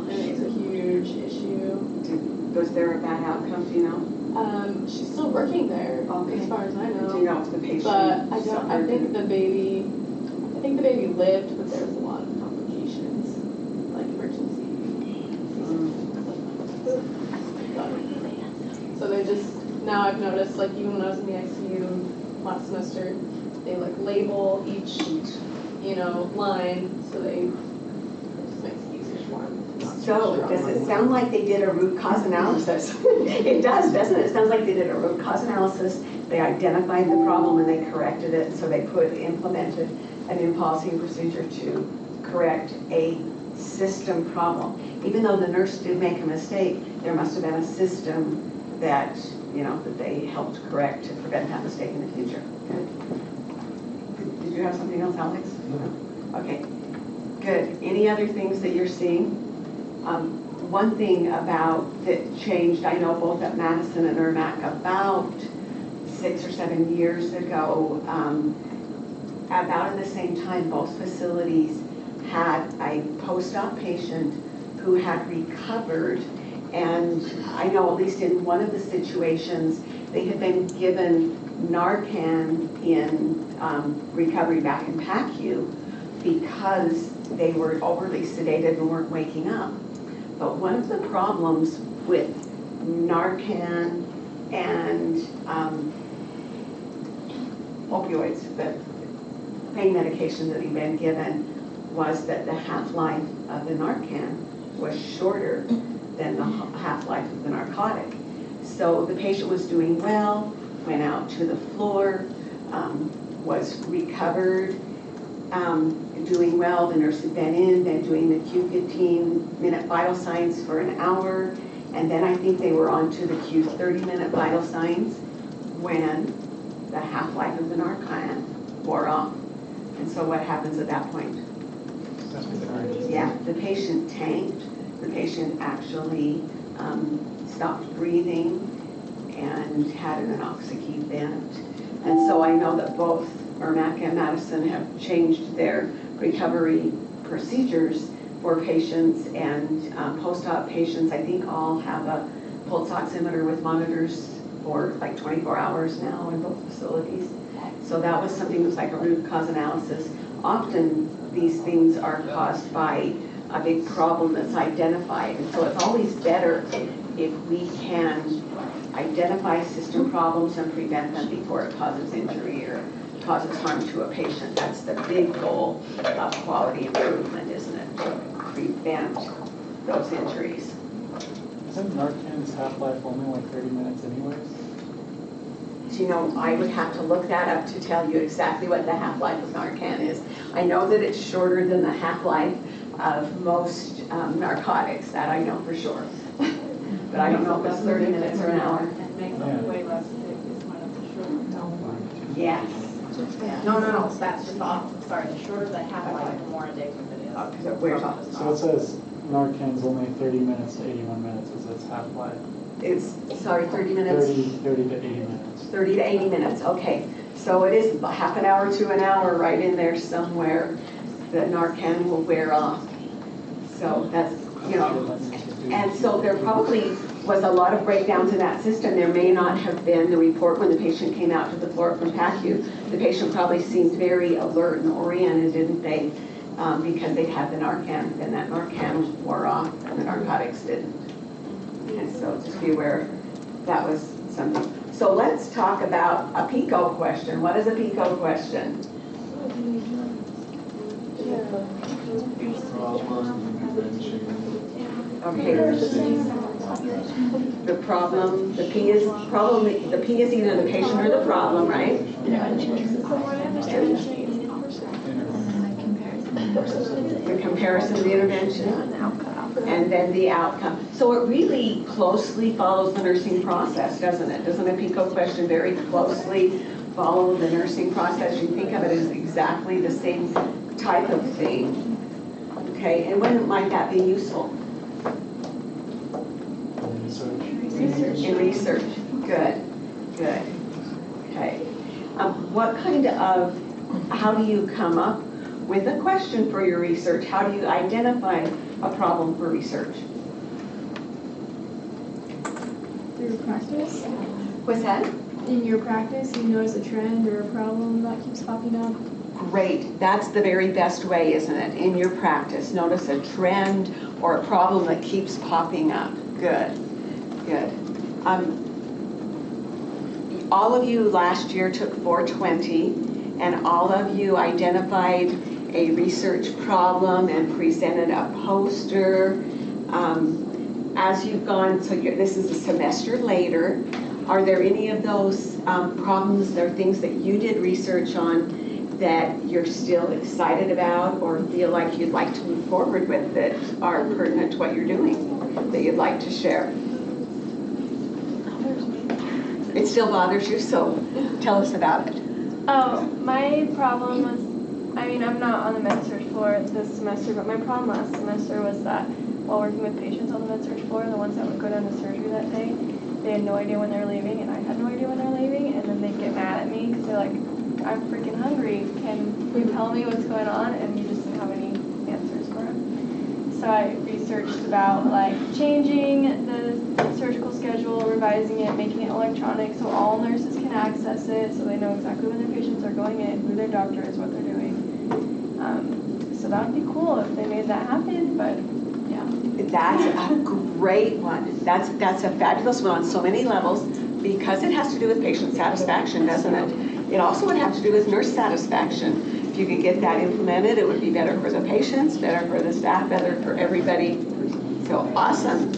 [SPEAKER 3] and it's a huge issue.
[SPEAKER 1] Was there a bad outcome, do you know?
[SPEAKER 3] She's still working there,
[SPEAKER 1] Okay.
[SPEAKER 3] as far as I know.
[SPEAKER 1] Do you know if the patient
[SPEAKER 3] But I
[SPEAKER 1] suffered?
[SPEAKER 3] think the baby lived, but there was a lot of complications, like emergency. So they just, now I've noticed, like even when I was in the ICU last semester, they like label each line, so it just makes it easier for them.
[SPEAKER 1] So, does it sound like they did a root cause analysis? It does, doesn't it? It sounds like they did a root cause analysis. They identified the problem and they corrected it. So they implemented a new policy and procedure to correct a system problem. Even though the nurse did make a mistake, there must have been a system that, that they helped correct to prevent that mistake in the future. Good. Did you have something else, Alex? No. Okay. Good. Any other things that you're seeing? One thing about that changed, I know both at Madison and Ermac about 6 or 7 years ago, about in the same time, both facilities had a post-op patient who had recovered, and I know at least in one of the situations, they had been given Narcan in recovery back in PACU because they were overly sedated and weren't waking up. But one of the problems with Narcan and opioids, the pain medication that he'd been given, was that the half-life of the Narcan was shorter than the half-life of the narcotic. So the patient was doing well, went out to the floor, was recovered, doing well. The nurse had been doing the Q15-minute vital signs for an hour, And then I think they were on to the Q 30-minute vital signs when the half-life of the Narcan wore off. And so what happens at that point? Yeah, the patient tanked. The patient actually stopped breathing and had an anoxic event. And so I know that both Ermac and Madison have changed their recovery procedures for patients, and post-op patients, I think, all have a pulse oximeter with monitors for like 24 hours now in both facilities. So that was something that was like a root cause analysis. Often these things are caused by a big problem that's identified, and so it's always better if we can identify system problems and prevent them before it causes injury or causes harm to a patient. That's the big goal of quality improvement, isn't it? To prevent those injuries.
[SPEAKER 2] Isn't Narcan's half-life only like 30 minutes anyways?
[SPEAKER 1] So, you know, I would have to look that up to tell you exactly what the half-life of Narcan is. I know that it's shorter than the half-life of most narcotics, that I know for sure. But I don't know if it's 30 minutes or an hour.
[SPEAKER 9] It makes them way less sick is one of the shorter half-life.
[SPEAKER 1] Yes.
[SPEAKER 11] No, that's just off, sorry, the shorter the half-life, the more addictive it is.
[SPEAKER 1] Because it wears off.
[SPEAKER 2] So it says Narcan's only 30 minutes to 81 minutes is its half-life.
[SPEAKER 1] It's, sorry, 30 minutes?
[SPEAKER 2] 30 to 80 minutes.
[SPEAKER 1] 30 to 80 minutes, okay. So it is half an hour to an hour right in there somewhere. The Narcan will wear off. So that's, you know, and so there probably was a lot of breakdowns in that system. There may not have been the report when the patient came out to the floor from PACU. The patient probably seemed very alert and oriented, didn't they? Because they had the Narcan, and that Narcan wore off and the narcotics didn't. And so just be aware that was something. So let's talk about a PICO question. What is a PICO question? Okay. The problem, the P is problem, the P is either the patient or the problem, right? The comparison of the intervention, and then the outcome. So it really closely follows the nursing process, doesn't it? Doesn't a PICO question very closely follow the nursing process? You think of it as exactly the same type of thing. Okay, and when might that be useful? In research. Good, good. Okay. What kind of, how do you come up with a question for your research? How do you identify a problem for research?
[SPEAKER 3] Through practice?
[SPEAKER 1] What's that?
[SPEAKER 3] In your practice, you notice a trend or a problem that keeps popping up?
[SPEAKER 1] Great. That's the very best way, isn't it? In your practice, notice a trend or a problem that keeps popping up. Good, good. All of you last year took 420, and all of you identified a research problem and presented a poster. As you've gone, so this is a semester later, are there any of those problems or things that you did research on that you're still excited about or feel like you'd like to move forward with that are pertinent to what you're doing, that you'd like to share? It still bothers you, so tell us about it.
[SPEAKER 15] Oh, my problem was, I mean, I'm not on the med-surg floor this semester, but my problem last semester was that while working with patients on the med-surg floor, the ones that would go down to surgery that day, they had no idea when they were leaving, and I had no idea when they were leaving, and then they'd get mad at me because they're like, I'm freaking hungry. Can you tell me what's going on? And you just didn't have any answers for them. So I researched about like changing the surgical schedule, revising it, making it electronic so all nurses can access it, so they know exactly when their patients are going in, who their doctor is, what they're doing. So that would be cool if they made that happen, but yeah.
[SPEAKER 1] That's a great one. That's a fabulous one on so many levels because it has to do with patient satisfaction, doesn't it? It also would have to do with nurse satisfaction. If you could get that implemented, it would be better for the patients, better for the staff, better for everybody. So awesome.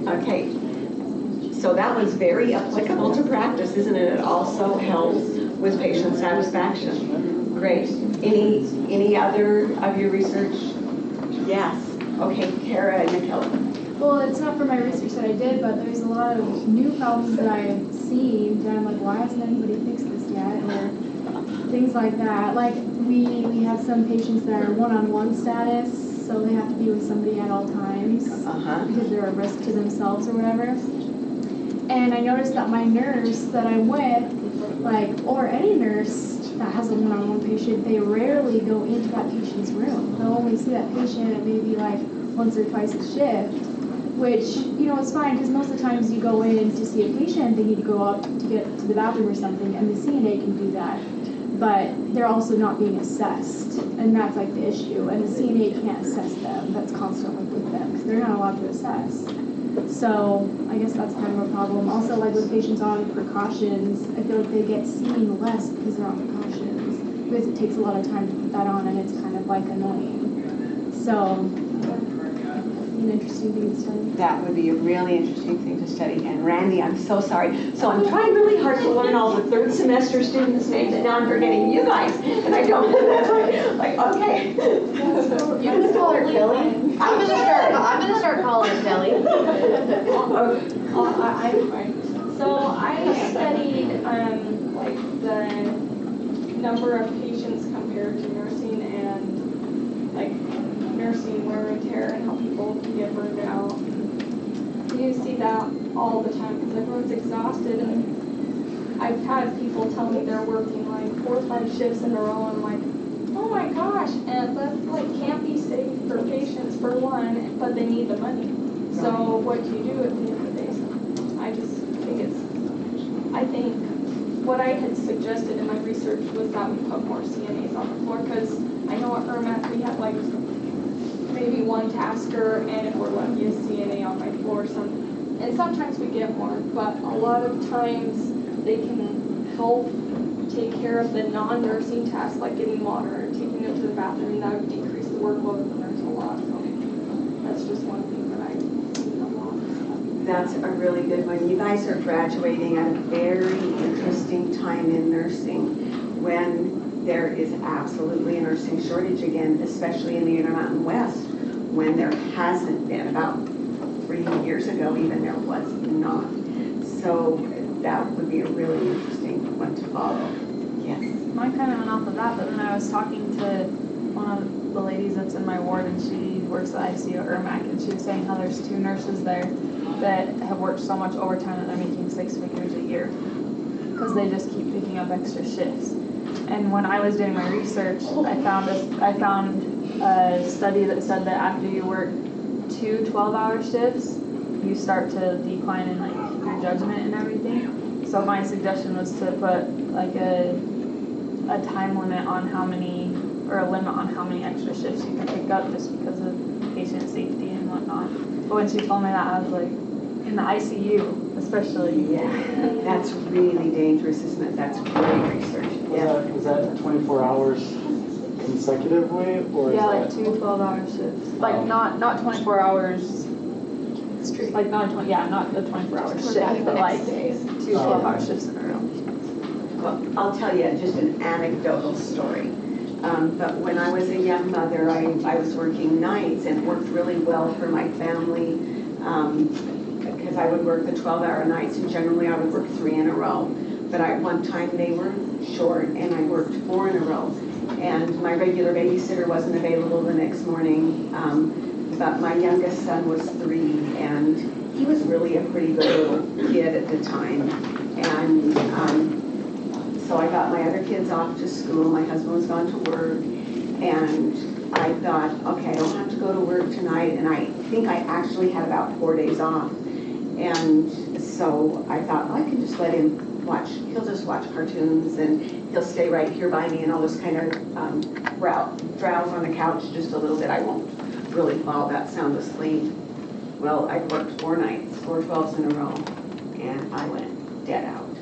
[SPEAKER 1] Okay. So that one's very applicable to practice, isn't it? It also helps with patient satisfaction. Great. Any other of your research? Yes. Okay, Kara and Nicola.
[SPEAKER 3] Well, it's not for my research that I did, but there's a lot of new problems that I've seen that I'm like, why hasn't anybody fixed this yet? Or things like that. Like we have some patients that are one-on-one status, so they have to be with somebody at all times because they're a risk to themselves or whatever. And I noticed that my nurse that I'm with, like, or any nurse that has a one-on-one patient, they rarely go into that patient's room. They'll only see that patient maybe like once or twice a shift, which, you know, is fine because most of the times you go in to see a patient, they need to go up to get to the bathroom or something, and the CNA can do that. But they're also not being assessed, and that's like the issue. And the CNA can't assess them. That's constantly with them because they're not allowed to assess. So I guess that's kind of a problem. Also, like with patients on precautions, I feel like they get seen less because they're on precautions because it takes a lot of time to put that on, and it's kind of like annoying. So an interesting thing to study.
[SPEAKER 1] That would be a really interesting thing to study. And Randy, I'm so sorry. So I'm trying really hard to learn all the third semester students' names, and now I'm forgetting you guys, and I don't. Like, okay.
[SPEAKER 11] You can call her Kelly. I'm gonna start calling her Kelly.
[SPEAKER 14] So I studied like the number of patients compared to nursing and like nursing wear and tear and how people can get burned out. You see that all the time because everyone's exhausted, and I've had people tell me they're working like 4 or 5 shifts in a row, and I'm like, oh my gosh, and that like can't be safe for patients for one, but they need the money. So what do you do at the end of the day? So I just think I think what I had suggested in my research was that we put more CNAs on the floor, because I know at ERMAC we have like maybe 1 tasker, and if we're lucky, a CNA on my floor. And sometimes we get more, but a lot of times they can help take care of the non-nursing tasks, like getting water or taking them to the bathroom, and that would decrease the workload of the nurse a lot. So that's just one thing that I see a lot.
[SPEAKER 1] That's a really good one. You guys are graduating at a very interesting time in nursing when there is absolutely a nursing shortage again, especially in the Intermountain West, when there hasn't been. About 3 years ago even, there was not. So that would be a really interesting one to follow. Yes.
[SPEAKER 13] Mine kind of went off of that, but then I was talking to one of the ladies that's in my ward, and she works at ICU at ERMAC, and she was saying how there's 2 nurses there that have worked so much overtime that they're making 6 figures a year because they just keep picking up extra shifts. And when I was doing my research, I found a study that said that after you work 2 12-hour shifts, you start to decline in like your judgment and everything. So my suggestion was to put like a time limit on how many, or a limit on how many extra shifts you can pick up, just because of patient safety and whatnot. But when she told me that, I was like, in the ICU especially.
[SPEAKER 1] Yeah, that's really dangerous, isn't it? That's great research.
[SPEAKER 2] Is that 24 hours consecutively, or
[SPEAKER 13] yeah,
[SPEAKER 2] is
[SPEAKER 13] like 2 12-hour shifts. Like not 24 hours straight. Like not a 24-hour shift, but like 2 12-hour shifts in a row.
[SPEAKER 1] Well, I'll tell you just an anecdotal story. But when I was a young mother, I was working nights, and it worked really well for my family because I would work the 12-hour nights, and generally I would work 3 in a row. But at one time they were short, and I worked 4 in a row. And my regular babysitter wasn't available the next morning, but my youngest son was 3, and he was really a pretty good little kid at the time. And so I got my other kids off to school. My husband was gone to work, and I thought, okay, I don't have to go to work tonight. And I think I actually had about 4 days off. And so I thought, well, I can just let him watch. He'll just watch cartoons, and he'll stay right here by me, and I'll just kind of drowse on the couch just a little bit. I won't really fall that sound asleep. Well, I worked 4 nights, 4 12s in a row, and I went dead out.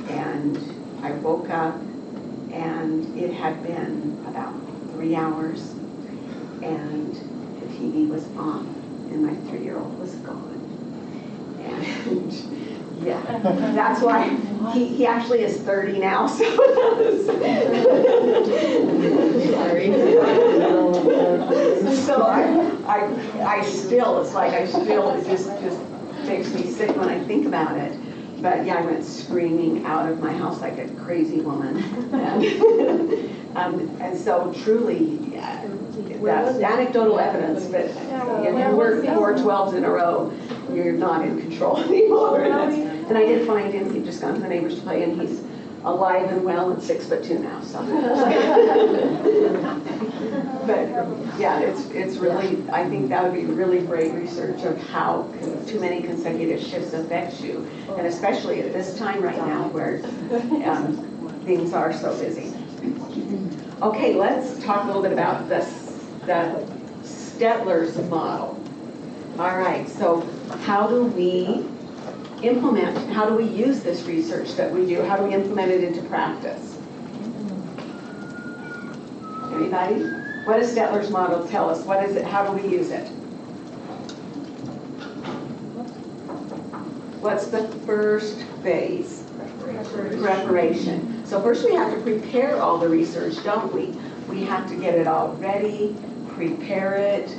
[SPEAKER 1] And I woke up, and it had been about 3 hours, and the TV was on, and my 3-year-old was gone. And yeah, that's why He actually is 30 now, so. So I still, it's like it just makes me sick when I think about it. But yeah, I went screaming out of my house like a crazy woman. And so truly, that's anecdotal evidence, but if you work 4 12s in a row, you're not in control anymore. And I did find him, he'd just gone to the neighbors to play, and he's alive and well and 6'2" now, so. But yeah, it's really, I think that would be really great research of how too many consecutive shifts affects you, and especially at this time right now where things are so busy. Okay, let's talk a little bit about the Stetler's model. All right, so how do we implement, how do we use this research that we do? How do we implement it into practice? Anybody? What does Stetler's model tell us? What is it? How do we use it? What's the first phase? Preparation. So first we have to prepare all the research, don't we? We have to get it all ready, prepare it,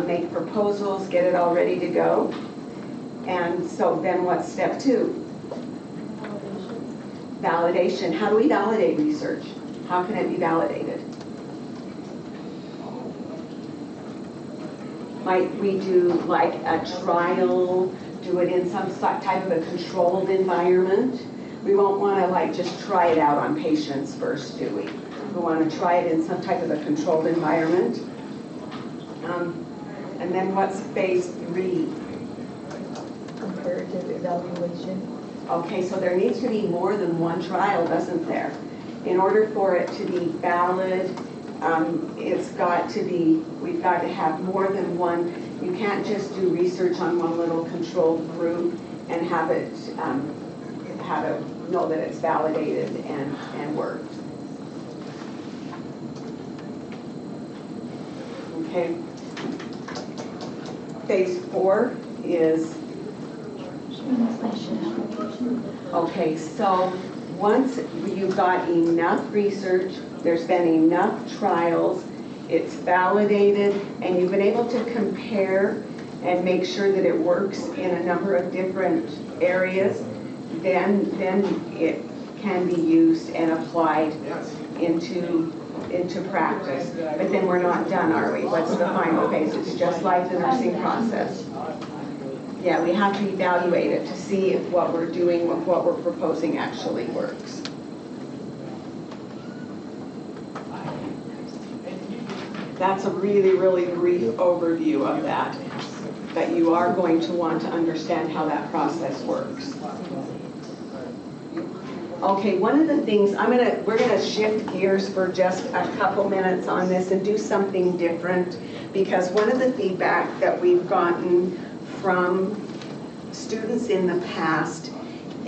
[SPEAKER 1] make proposals, get it all ready to go. And so then what's step 2? Validation. How do we validate research? How can it be validated? Might we do like a trial, do it in some type of a controlled environment? We won't want to like just try it out on patients first, do we? We want to try it in some type of a controlled environment. And then what's phase 3?
[SPEAKER 16] Comparative evaluation.
[SPEAKER 1] Okay, so there needs to be more than one trial, doesn't there? In order for it to be valid, it's got to be, we've got to have more than one. You can't just do research on one little controlled group and have it know that it's validated and worked. Okay. Phase 4 is, okay, so once you've got enough research, there's been enough trials, it's validated, and you've been able to compare and make sure that it works in a number of different areas, then it can be used and applied into practice. But then we're not done, are we? What's the final phase? It's just like the nursing process. Yeah, we have to evaluate it to see if what we're doing with what we're proposing actually works. That's a really, really brief overview of that. But you are going to want to understand how that process works. Okay, one of the things, we're gonna shift gears for just a couple minutes on this and do something different, because one of the feedback that we've gotten from students in the past,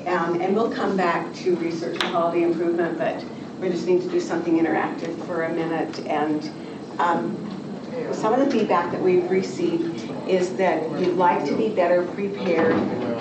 [SPEAKER 1] and we'll come back to research and quality improvement, but we just need to do something interactive for a minute. And some of the feedback that we've received is that you'd like to be better prepared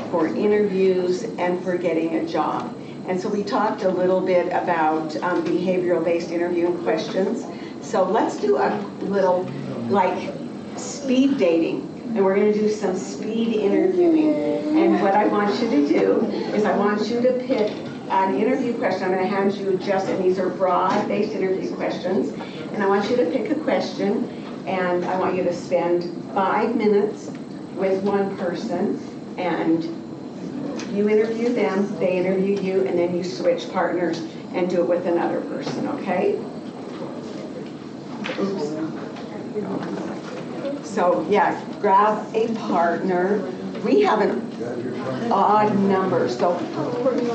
[SPEAKER 1] for interviews and for getting a job. And so we talked a little bit about behavioral-based interviewing questions. So let's do a little, like, speed dating. And we're going to do some speed interviewing. And what I want you to do is I want you to pick an interview question. I'm going to hand you just, and these are broad-based interview questions. And I want you to pick a question, and I want you to spend 5 minutes with one person, and you interview them, they interview you, and then you switch partners and do it with another person, okay? Oops. So yeah, grab a partner. We have an odd number, so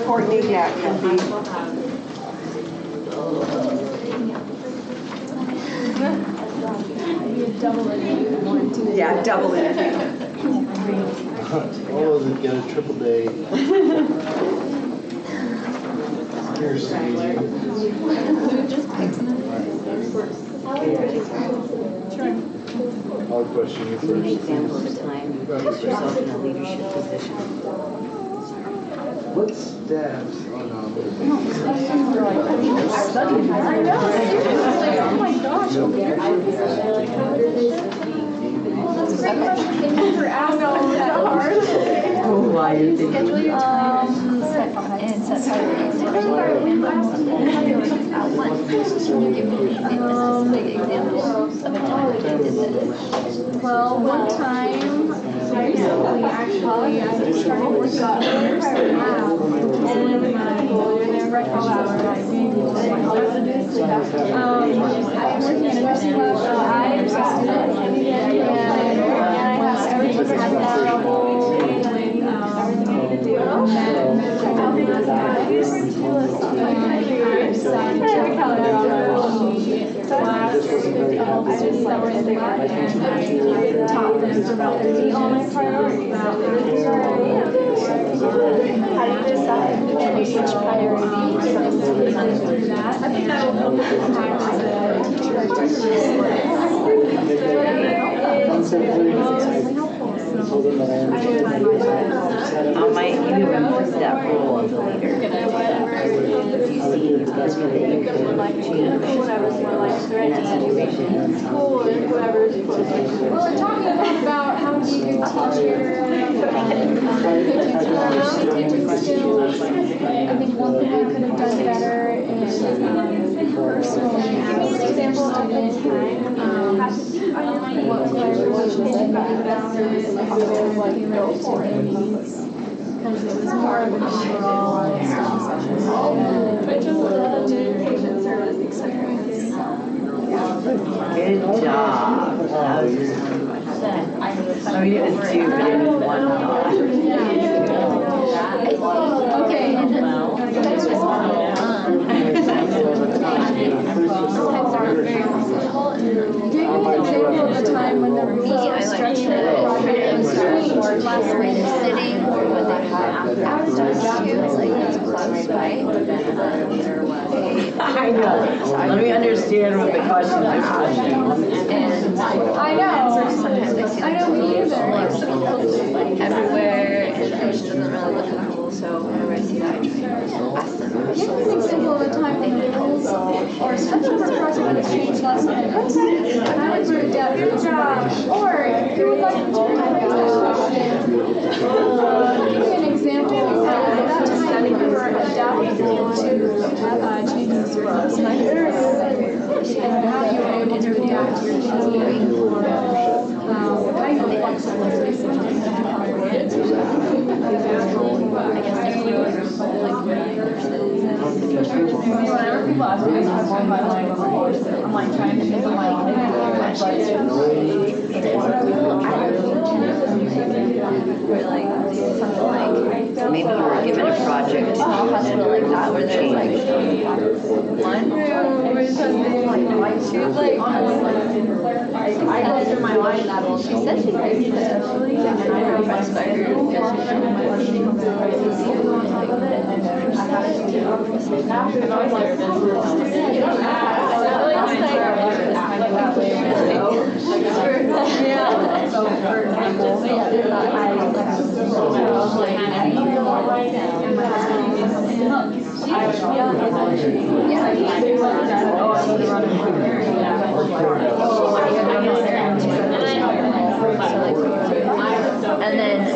[SPEAKER 1] Courtney, yeah, can be. Yeah, double interview.
[SPEAKER 10] Oh, they get a triple day. Here's I'll question you first.
[SPEAKER 12] Give me an example of a time you put yourself in a leadership position.
[SPEAKER 10] What steps? Oh no.
[SPEAKER 3] Oh my gosh, okay. That's a great question. Thank you for asking.
[SPEAKER 12] Why is it?
[SPEAKER 3] Schedule your time and set priorities. Well, one time, recently, actually, I started working on Nurs now, and my I'm working in a nursing lab, so I'm a student, and I have everything to have trouble doing everything I need to do. And taught them about all my priorities. How do you decide which priority that? I think that will help with the time as a teacher.
[SPEAKER 12] Might you have that role of the leader? Do you see
[SPEAKER 3] Whatever's more like
[SPEAKER 12] in that situation?
[SPEAKER 3] school or whoever's closer. Well, we're talking about how to be a good teacher, teaching skills. I think one thing I could have done better is personally. Give me an example of a time what collaboration got you better and go for it. Because it was more of an overall study session. But just the patient service experience.
[SPEAKER 12] Good job. I mean, it was two, but it was one thought.
[SPEAKER 3] Okay. Give me an example of a time when the resource structure project was changed last week.
[SPEAKER 16] Sitting or when they have access to like close by.
[SPEAKER 12] I know. Let me understand what the question is.
[SPEAKER 16] I know me either. Like everywhere, and it just doesn't really look cool. So whenever I see that, I try and ask them.
[SPEAKER 3] Give me an example of a time when the rules or structure of a project was changed last minute. I would do that. Good job. Or who would like to raise that question? Give me an example of that time when you were adapting to changing circumstances and how you were able to adapt to your team or how you were flexible to
[SPEAKER 13] Whenever people ask me how my life goes, I'm like trying to think of my life.
[SPEAKER 12] Maybe you were given a project
[SPEAKER 16] Small hospital like that where there's like one room or something like she was like I go through my life that old. She said she likes it actually, and I'm impressed by her.
[SPEAKER 13] Yeah. So for example,
[SPEAKER 16] and then she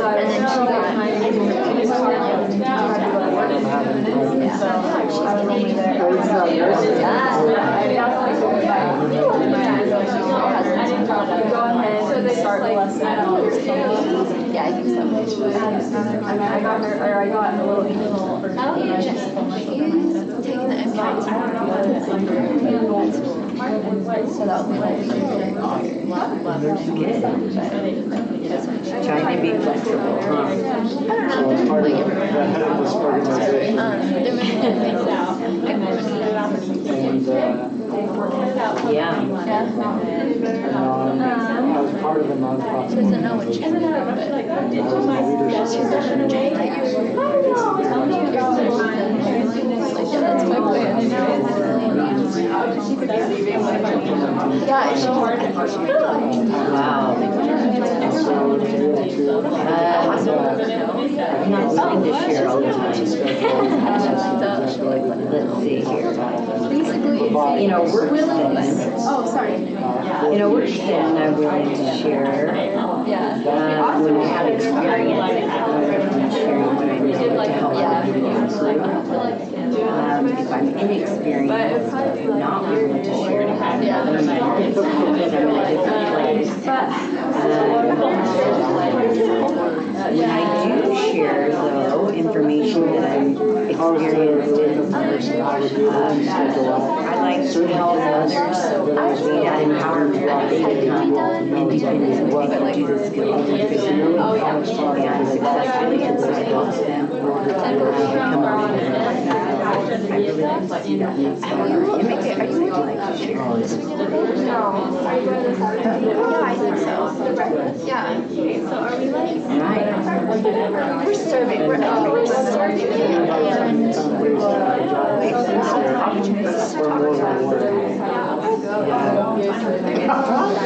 [SPEAKER 13] so they start the lesson.
[SPEAKER 16] yeah, I think so.
[SPEAKER 13] I got her, or I got a little email for
[SPEAKER 16] Oh, yeah, she's taking the MCAT. So that will be like
[SPEAKER 12] trying to be flexible.
[SPEAKER 2] So as part of the head of this organization, and
[SPEAKER 12] Yeah.
[SPEAKER 2] as part of the nonprofit.
[SPEAKER 16] She doesn't know what she's doing. That's my plan.
[SPEAKER 12] Wow. I'm not willing to share all the time. Let's see here.
[SPEAKER 3] Basically,
[SPEAKER 12] You know, we're willing.
[SPEAKER 3] oh, sorry.
[SPEAKER 12] You know, we're still not willing to share. When we have experience, sharing what I know to help them improve. If I'm inexperienced, not willing to share because I'm in a different place. When I do share, though, information that I'm experienced in, I like to help others that empowerment that they become independent, they can do the skills efficiently and successfully, and so I help them become independent. I really like to see that. Are you like to share?
[SPEAKER 15] No. Are you going to this afternoon? Yeah, I think so. Yeah. So are we like? We're serving. We're serving. Opportunities to talk about.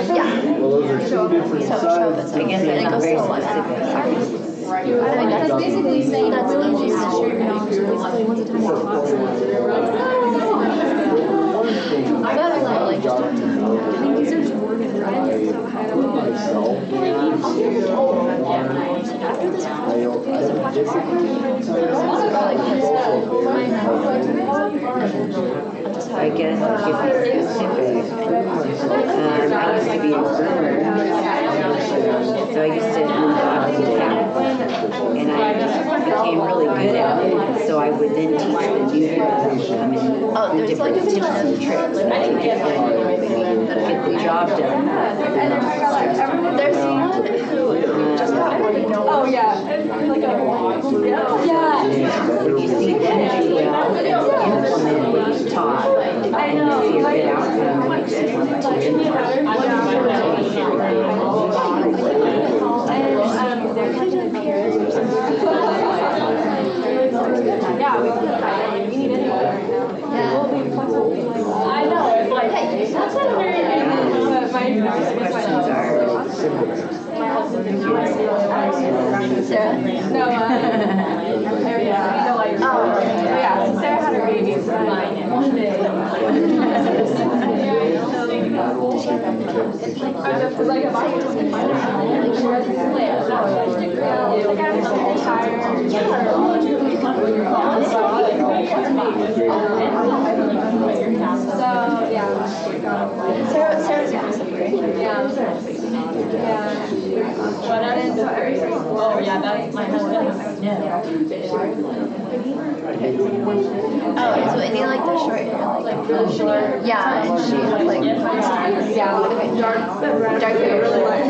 [SPEAKER 15] Yeah.
[SPEAKER 10] Well, those are two different sides.
[SPEAKER 15] I guess it goes so
[SPEAKER 3] That's basically saying that's easy to share your knowledge. Basically, once a time you talk to like just talk to them. I think these are just worded right. After this
[SPEAKER 12] I guess I'll give you specific. I used to be a groomer, so I used to and I became really good at it. So I would then teach the new people that would come in different tips and tricks that would get the job done.
[SPEAKER 15] There's someone who just got one.
[SPEAKER 3] Oh yeah. Yeah.
[SPEAKER 12] When you see them do well and implement what you taught, I know. See a good outcome, it makes you want to teach them.
[SPEAKER 3] They're kind of peers or something. Yeah, we need anyone right now. Yeah. We'll be flexible. I know, it's like, that's not very good. But my
[SPEAKER 12] Questions are.
[SPEAKER 3] my husband is Sarah? No, yeah, so Sarah had her baby. So one day. It's like a body. So yeah. Sarah's awesome, right? Yeah. Oh yeah, that's my husband.
[SPEAKER 15] Oh, so any like the short hair, like really short? Yeah, and she had like dark hair, really light.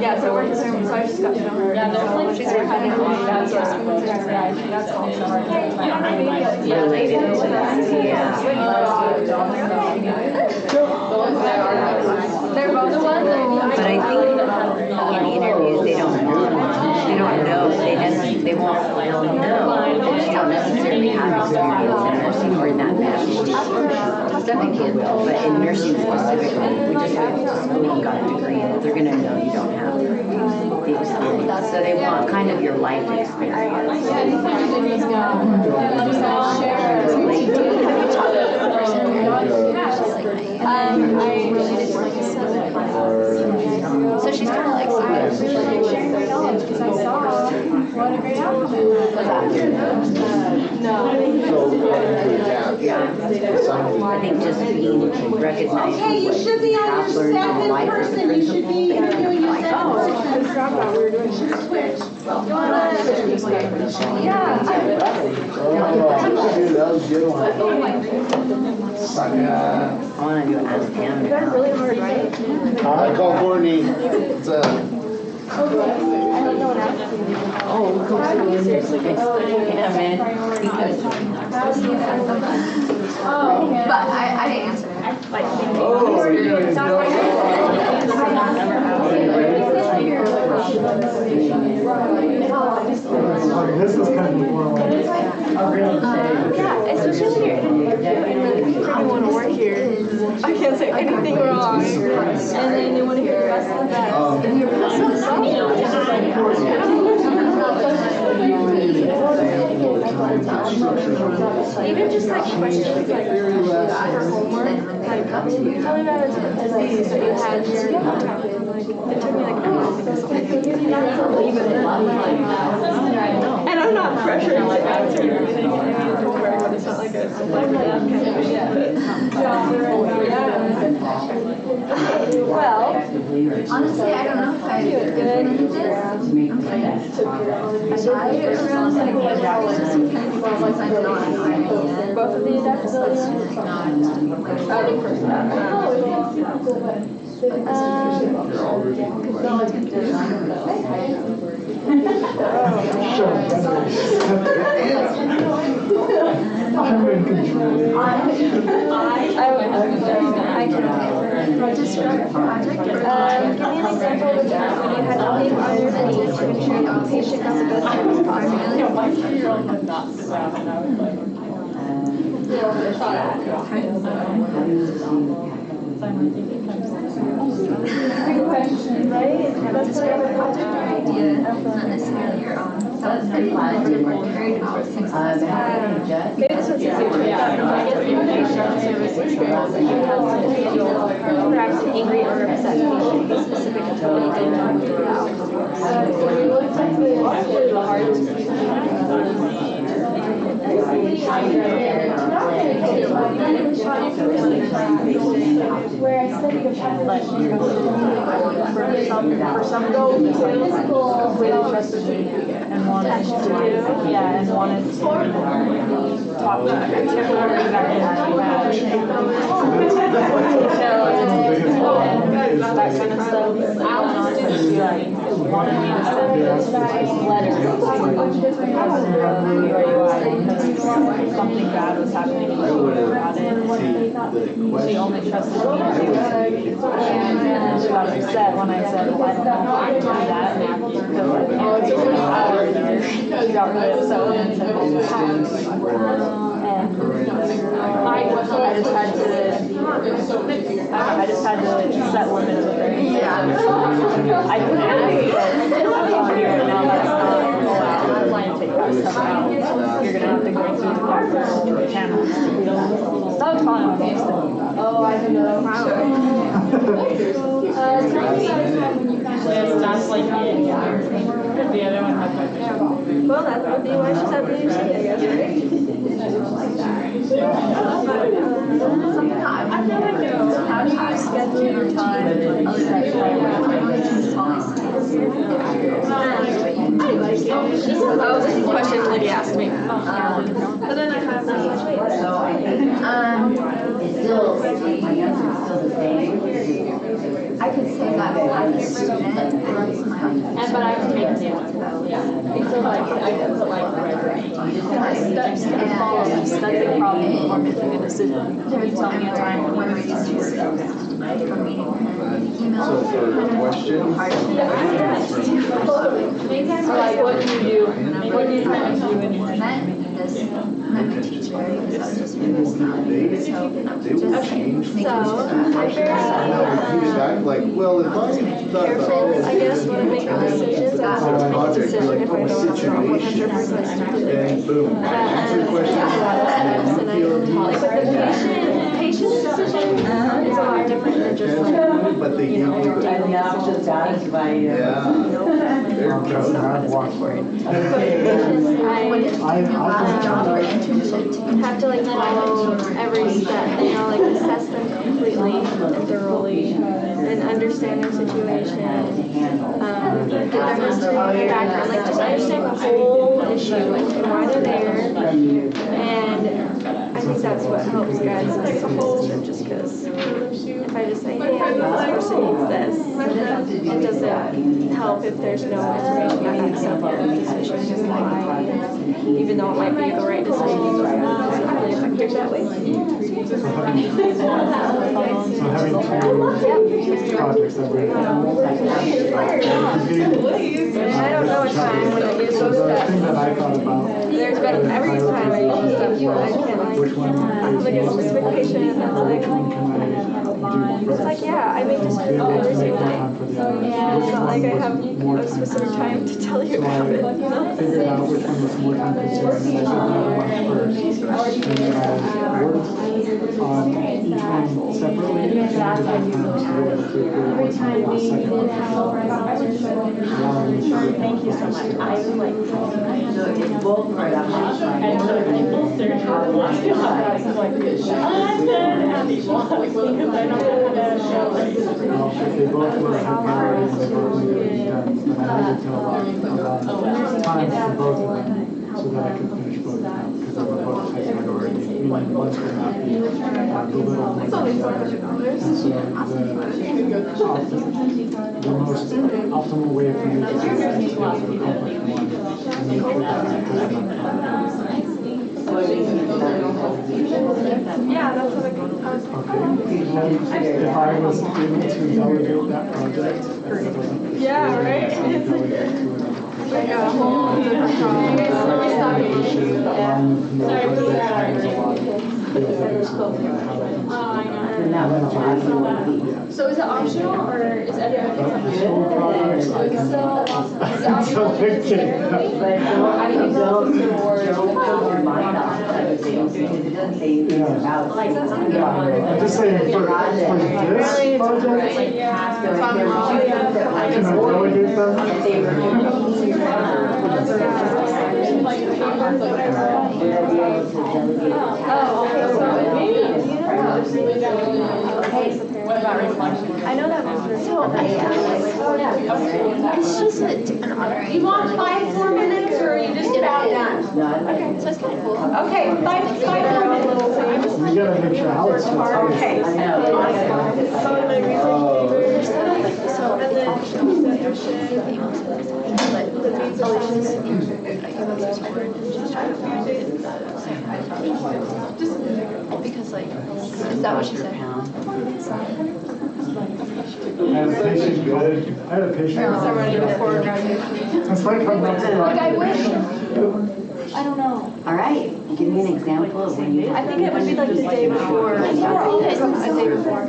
[SPEAKER 3] Yeah, so we're concerned, so I just got to know her. Yeah, there's like she's having a baby, that's what that's also hard.
[SPEAKER 12] Related to that, yeah.
[SPEAKER 3] They're both the ones.
[SPEAKER 12] But I think in interviews they don't know. They won't know that you don't necessarily have experience in nursing or in that fashion. Some kids, but in nursing specifically, we just went to school and got a degree, and they're going to know you don't have the experience. So they want kind of your life experience.
[SPEAKER 15] Have you talked to the person? So she's kind of like
[SPEAKER 3] sharing her knowledge because I saw what a great outcome it was. No.
[SPEAKER 12] I think just being recognized
[SPEAKER 1] Okay, you should be on your second person. You should be interviewing yourself.
[SPEAKER 3] This drop out we were doing.
[SPEAKER 1] Switch.
[SPEAKER 3] Yeah.
[SPEAKER 10] That was a good one.
[SPEAKER 12] I want to do ask him.
[SPEAKER 3] You guys really hard, right?
[SPEAKER 10] I call Courtney. It's
[SPEAKER 3] I don't know what happened.
[SPEAKER 12] Oh, seriously? Yeah, man. Because.
[SPEAKER 15] but I didn't answer her.
[SPEAKER 2] This is kind of more like,
[SPEAKER 15] Yeah, especially when you're in an interview and then the people want to work here. I can't say anything wrong. And then they want to hear the rest of the facts. And you're passing this off. Even just like questions like for homework, like tell me about a disease that you had here. It took me like a minute because and I'm not pressuring to answer everything but it's not like a well,
[SPEAKER 16] honestly, I don't know if I implemented this.
[SPEAKER 15] Both of the adaptability Describe the project. Give me an example of a time when you had to leave on your feet to ensure the patient got the best service possible. Good question, right? Describe a project or idea, not necessarily your own. That was implemented or carried out successfully. Maybe this one's easier to figure out. I guess the patient service experience that you had to handle perhaps an angry or upset patient be specific to what you did not do out. The hardest where I studied a for some really trusted me and wanted to talk to temporary back in that kind of stuff. Wanted me to send this letter to BYU-I because something bad was happening about it. She only trusted me to do it. And she got upset when I said, well, I don't know how to do that because I can't do it. She got really upset when I said, well, and I just had to set limits with her. I can ask, but I'm on here and now that's not allowed. Take that stuff out. You're gonna have to go through the proper channels to be able to stop calling on me. Oh, I don't know. That's like the other one. Well, that would be why she's at BYU, I guess, right? I feel like how do you schedule your time other than oh, this is a question Lydia asked me. But then I have this.
[SPEAKER 12] It's still, my answer is still the same.
[SPEAKER 16] I could say that I'm a student and
[SPEAKER 14] but I have to make it down. So like, I can put like
[SPEAKER 13] Steps to follow the study problem before making a decision. Can you tell me a time when you made a decision?
[SPEAKER 10] So for a question,
[SPEAKER 13] So like, what do you do? What do you kind of do when you
[SPEAKER 10] they will change things. Now it keeps back like, well, if I thought about this,
[SPEAKER 15] I guess when I make decisions, I have to make a decision if I don't know 100%.
[SPEAKER 10] and boom, answer the question.
[SPEAKER 15] Like with the patient's decision is a lot different than just like,
[SPEAKER 10] but they give you the
[SPEAKER 15] have to like follow every step, you know, like assess them completely and thoroughly and understand their situation, get their history and their background, like just understand the whole issue and why they're there. And I think that's what helps guys make a decision, just because if I just say, hey, this person needs this, it doesn't help if there's no information that backs up the decision and why, even though it might be the right decision, it's not really effective that way.
[SPEAKER 2] So having two projects that we're
[SPEAKER 15] I don't know what time when it is
[SPEAKER 2] So
[SPEAKER 15] those
[SPEAKER 2] the
[SPEAKER 15] steps.
[SPEAKER 2] thing that I thought about.
[SPEAKER 15] There's been every time I use stuff where I can't
[SPEAKER 2] Which one is
[SPEAKER 15] like a
[SPEAKER 2] most
[SPEAKER 15] specific patient and
[SPEAKER 2] or
[SPEAKER 15] like
[SPEAKER 2] which one can I do
[SPEAKER 15] it's
[SPEAKER 2] first?
[SPEAKER 15] like yeah, I make decisions every single day. And it's not like I have a specific time to tell you about it. You know?
[SPEAKER 2] Figured out which one was more time consuming and I did that one first. And then I worked on each one separately and then did that time to be able to figure out what's on the second one.
[SPEAKER 12] Thank you so much. I was like, so it's both right up my side.
[SPEAKER 14] And so people search for the last two hours, I'm like, I'm done at these ones, because I don't know how to show like.
[SPEAKER 2] Well, if they both were a priority and they both needed to be done, then I needed to allow time for both of them so that I could finish both of them because they were both high priority. Meaning one could not be belittled like the other. And so the most optimal way for me to do that is to accomplish one and make sure that I have enough time.
[SPEAKER 15] Yeah, that's what I was
[SPEAKER 2] Okay, and if I was able to delegate that project, as it wasn't.
[SPEAKER 15] Yeah, right?
[SPEAKER 2] Delegate to another.
[SPEAKER 15] Like a whole different problem.
[SPEAKER 3] So is it optional or is everyone?
[SPEAKER 2] School projects, I can. So
[SPEAKER 12] How do you build your mind off of things? Because it doesn't say anything about.
[SPEAKER 2] I'm just saying for this project, can I delegate them?
[SPEAKER 15] What about reflection? I know that was
[SPEAKER 3] It's just a different honor.
[SPEAKER 1] You want 5 more minutes or are you just about done?
[SPEAKER 3] Okay, so it's kind of cool.
[SPEAKER 1] Okay, 5 more minutes.
[SPEAKER 2] We gotta make sure Alex gets hers.
[SPEAKER 1] Okay.
[SPEAKER 3] So and then but the needs solutions just try to find it. Just because like is that what she said?
[SPEAKER 2] I had a patient.
[SPEAKER 3] Before graduation.
[SPEAKER 2] That's like I'm not
[SPEAKER 3] Like I wish. I don't know.
[SPEAKER 12] All right, give me an example of when you.
[SPEAKER 15] I think it would be like the day before.
[SPEAKER 3] Okay, so
[SPEAKER 15] A day before.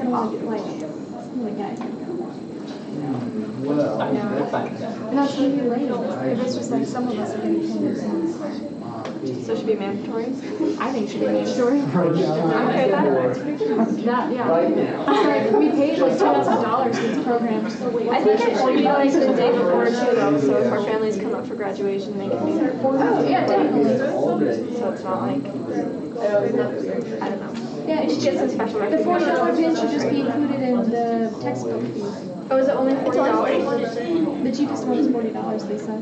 [SPEAKER 10] Well,
[SPEAKER 3] And that's gonna be late. If it's just like some of us are getting paid.
[SPEAKER 15] So it should be mandatory.
[SPEAKER 3] I think it should be mandatory.
[SPEAKER 15] I'm okay with that.
[SPEAKER 3] That, yeah. It's like we paid like $2,000 for this program.
[SPEAKER 15] I think it should be like the day before too though, so if our families come up for graduation, they can be there.
[SPEAKER 3] Oh, yeah, definitely.
[SPEAKER 15] So it's not like, I don't know.
[SPEAKER 3] Yeah, it should
[SPEAKER 15] Get some special
[SPEAKER 3] the
[SPEAKER 15] recognition.
[SPEAKER 3] $40 bid should just be included in the textbook fees.
[SPEAKER 15] Oh, is it only
[SPEAKER 3] It's
[SPEAKER 15] $40?
[SPEAKER 3] only $40. The cheapest one is $40, they said.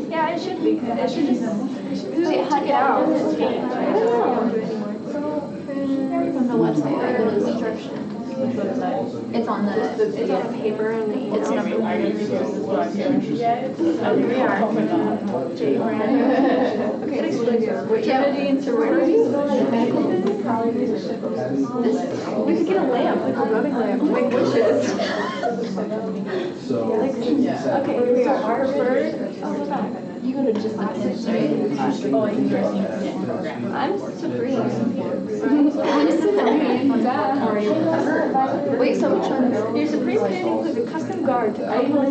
[SPEAKER 15] Yeah, it should be. It should just, check it out.
[SPEAKER 3] I don't know. It's on the website, I go to the instruction. It's on the
[SPEAKER 15] Paper and the email.
[SPEAKER 3] It's number one.
[SPEAKER 15] We are. Okay, Trinity and sorority. We could get a lamp, like a voting lamp, make wishes. Okay, here we are. Harvard.
[SPEAKER 3] You go to just like this, right?
[SPEAKER 15] I'm Supreme.
[SPEAKER 3] I'm Supreme.
[SPEAKER 15] Wait, so which one? Your Supreme standing includes a custom guard. I even like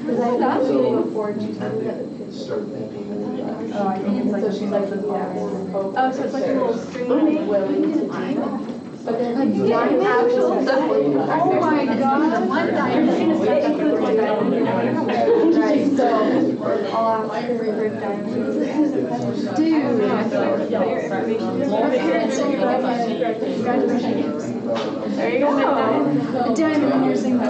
[SPEAKER 3] Because I thought we didn't afford to.
[SPEAKER 10] start thinking.
[SPEAKER 14] Oh, I think it's like, she's like the former.
[SPEAKER 15] Oh, so it's like a little string thing?
[SPEAKER 14] But then.
[SPEAKER 15] Diamond actual.
[SPEAKER 3] Oh my god. One diamond.
[SPEAKER 15] It includes one diamond.
[SPEAKER 3] Right, so.
[SPEAKER 15] I'll ask for diamonds.
[SPEAKER 3] Dude.
[SPEAKER 15] Our parents are graduation gifts. There you go.
[SPEAKER 3] A diamond in your single.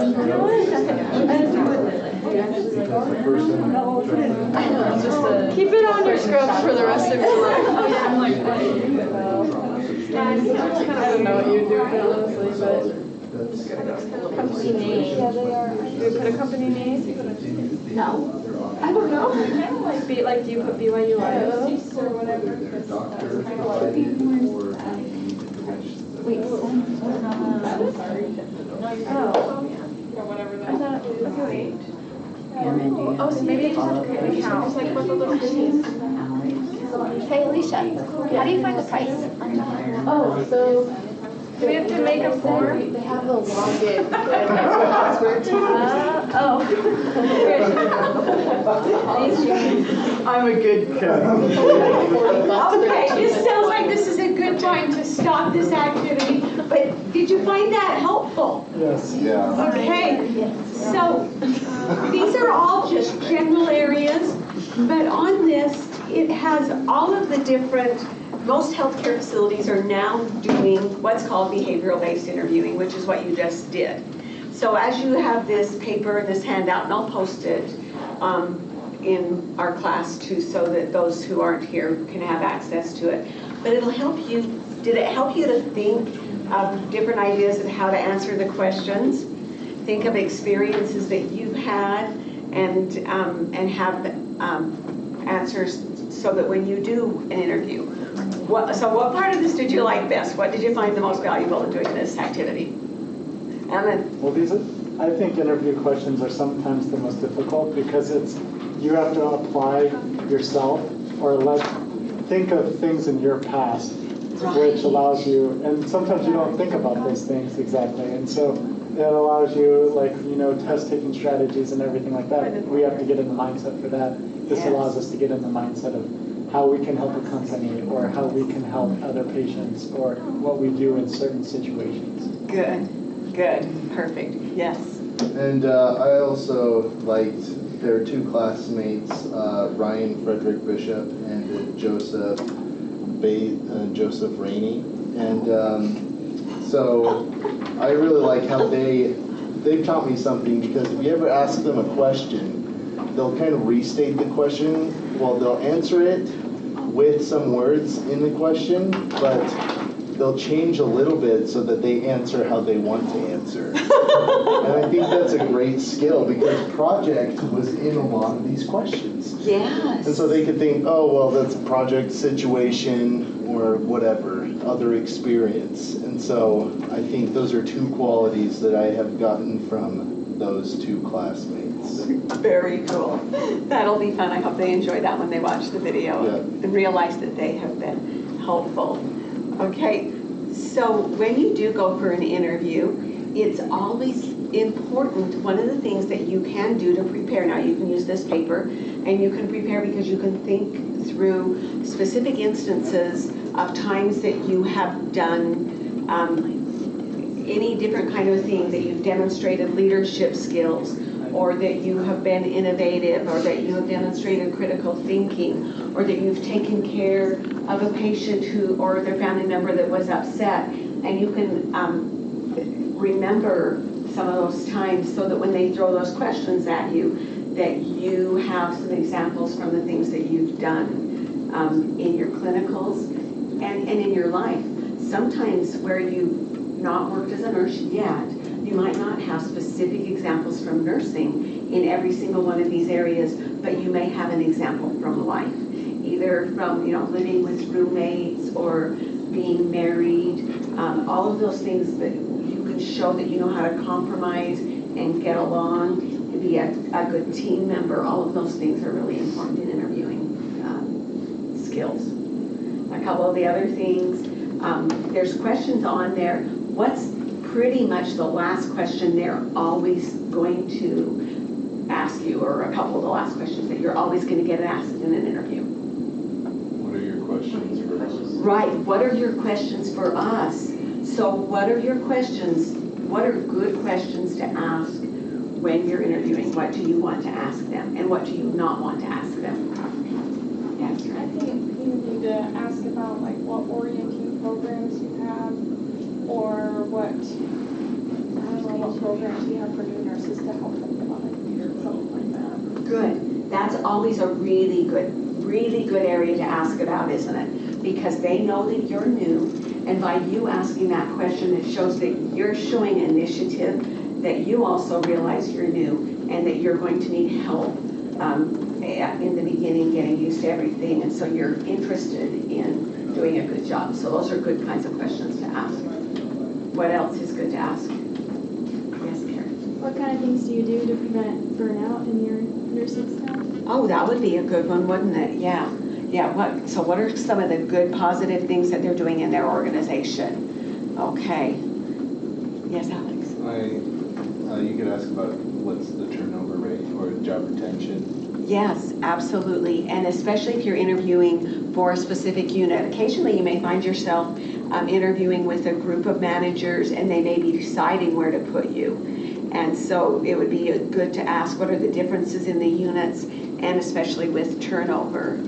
[SPEAKER 15] Keep it on your scrubs for the rest of your life. Oh yeah, I'm like, I don't know what you do, honestly, but company name. Yeah, they are. Do we put a company name?
[SPEAKER 3] No. I don't know.
[SPEAKER 13] put do you put BYU-I?
[SPEAKER 14] Or whatever.
[SPEAKER 10] Their doctor provided or do you need interventions?
[SPEAKER 16] Wait,
[SPEAKER 14] Sorry. Or whatever that.
[SPEAKER 16] okay, wait.
[SPEAKER 15] Oh, so maybe you just have to create an account, just like with the little sheets.
[SPEAKER 16] Hey, Alicia, how do you find the price?
[SPEAKER 3] Oh, so
[SPEAKER 15] Do we have to make a form?
[SPEAKER 3] they have the login and password.
[SPEAKER 2] I'm a good cook.
[SPEAKER 1] Okay, this sounds like this is a good time to stop this activity, but did you find that helpful?
[SPEAKER 2] Yes.
[SPEAKER 10] Yeah.
[SPEAKER 1] Okay, so these are all just general areas, but on this, it has all of the different, most healthcare facilities are now doing what's called behavioral-based interviewing, which is what you just did. So as you have this paper, this handout, and I'll post it in our class too, so that those who aren't here can have access to it. But it'll help you, did it help you to think of different ideas of how to answer the questions? Think of experiences that you've had and have answers so that when you do an interview. So what part of this did you like best? What did you find the most valuable in doing this activity? Ellen?
[SPEAKER 2] Well, I think interview questions are sometimes the most difficult because you have to apply yourself or think of things in your past, which allows you, and sometimes you don't think about those things exactly, and so it allows you, test-taking strategies and everything like that. We have to get in the mindset for that. This allows us to get in the mindset of how we can help a company or how we can help other patients or what we do in certain situations.
[SPEAKER 1] Good, perfect, yes.
[SPEAKER 10] And I also liked, there are two classmates, Ryan Frederick Bishop and Joseph Rainey. And so I really like how they've taught me something, because if you ever ask them a question, they'll kind of restate the question. Well, they'll answer it with some words in the question, but they'll change a little bit so that they answer how they want to answer. And I think that's a great skill, because project was in a lot of these questions.
[SPEAKER 1] Yes.
[SPEAKER 10] And so they could think, oh, well, that's project, situation, or whatever, other experience. And so I think those are two qualities that I have gotten from those two classmates.
[SPEAKER 1] Very cool. That'll be fun. I hope they enjoy that when they watch the video and realize that they have been helpful. Okay, so when you do go for an interview, it's always important, one of the things that you can do to prepare, now you can use this paper, and you can prepare because you can think through specific instances of times that you have done any different kind of thing, that you've demonstrated leadership skills, or that you have been innovative, or that you have demonstrated critical thinking, or that you've taken care of a patient or their family member that was upset, and you can remember some of those times so that when they throw those questions at you, that you have some examples from the things that you've done in your clinicals and in your life. Sometimes where you've not worked as a nurse yet, you might not have specific examples from nursing in every single one of these areas, but you may have an example from life, either from living with roommates or being married, all of those things that you can show that you know how to compromise and get along, and be a good team member. All of those things are really important in interviewing skills. A couple of the other things, there's questions on there. What's pretty much the last question they're always going to ask you, or a couple of the last questions that you're always going to get asked in an interview?
[SPEAKER 10] What are your questions for us?
[SPEAKER 1] Right, what are your questions for us? So what are your questions? What are good questions to ask when you're interviewing? What do you want to ask them, and what do you not want to ask them? Yes,
[SPEAKER 14] I think you need to ask about what orienting programs you have, or what programs you have for new nurses to help them develop, something like that.
[SPEAKER 1] Good. That's always a really good area to ask about, isn't it? Because they know that you're new, and by you asking that question, it shows that you're showing initiative, that you also realize you're new, and that you're going to need help in the beginning. beginning, getting used to everything, and so you're interested in doing a good job. So those are good kinds of questions to ask. What else is good to ask? Yes, Karen?
[SPEAKER 3] What kind of things do you do to prevent burnout in your nursing staff?
[SPEAKER 1] Oh, that would be a good one, wouldn't it? Yeah. Yeah, so what are some of the good positive things that they're doing in their organization? Okay. Yes, Alex?
[SPEAKER 10] You could ask about what's the turnover rate or job retention.
[SPEAKER 1] Yes, absolutely. And especially if you're interviewing for a specific unit. Occasionally you may find yourself interviewing with a group of managers and they may be deciding where to put you. And so it would be good to ask what are the differences in the units and especially with turnover.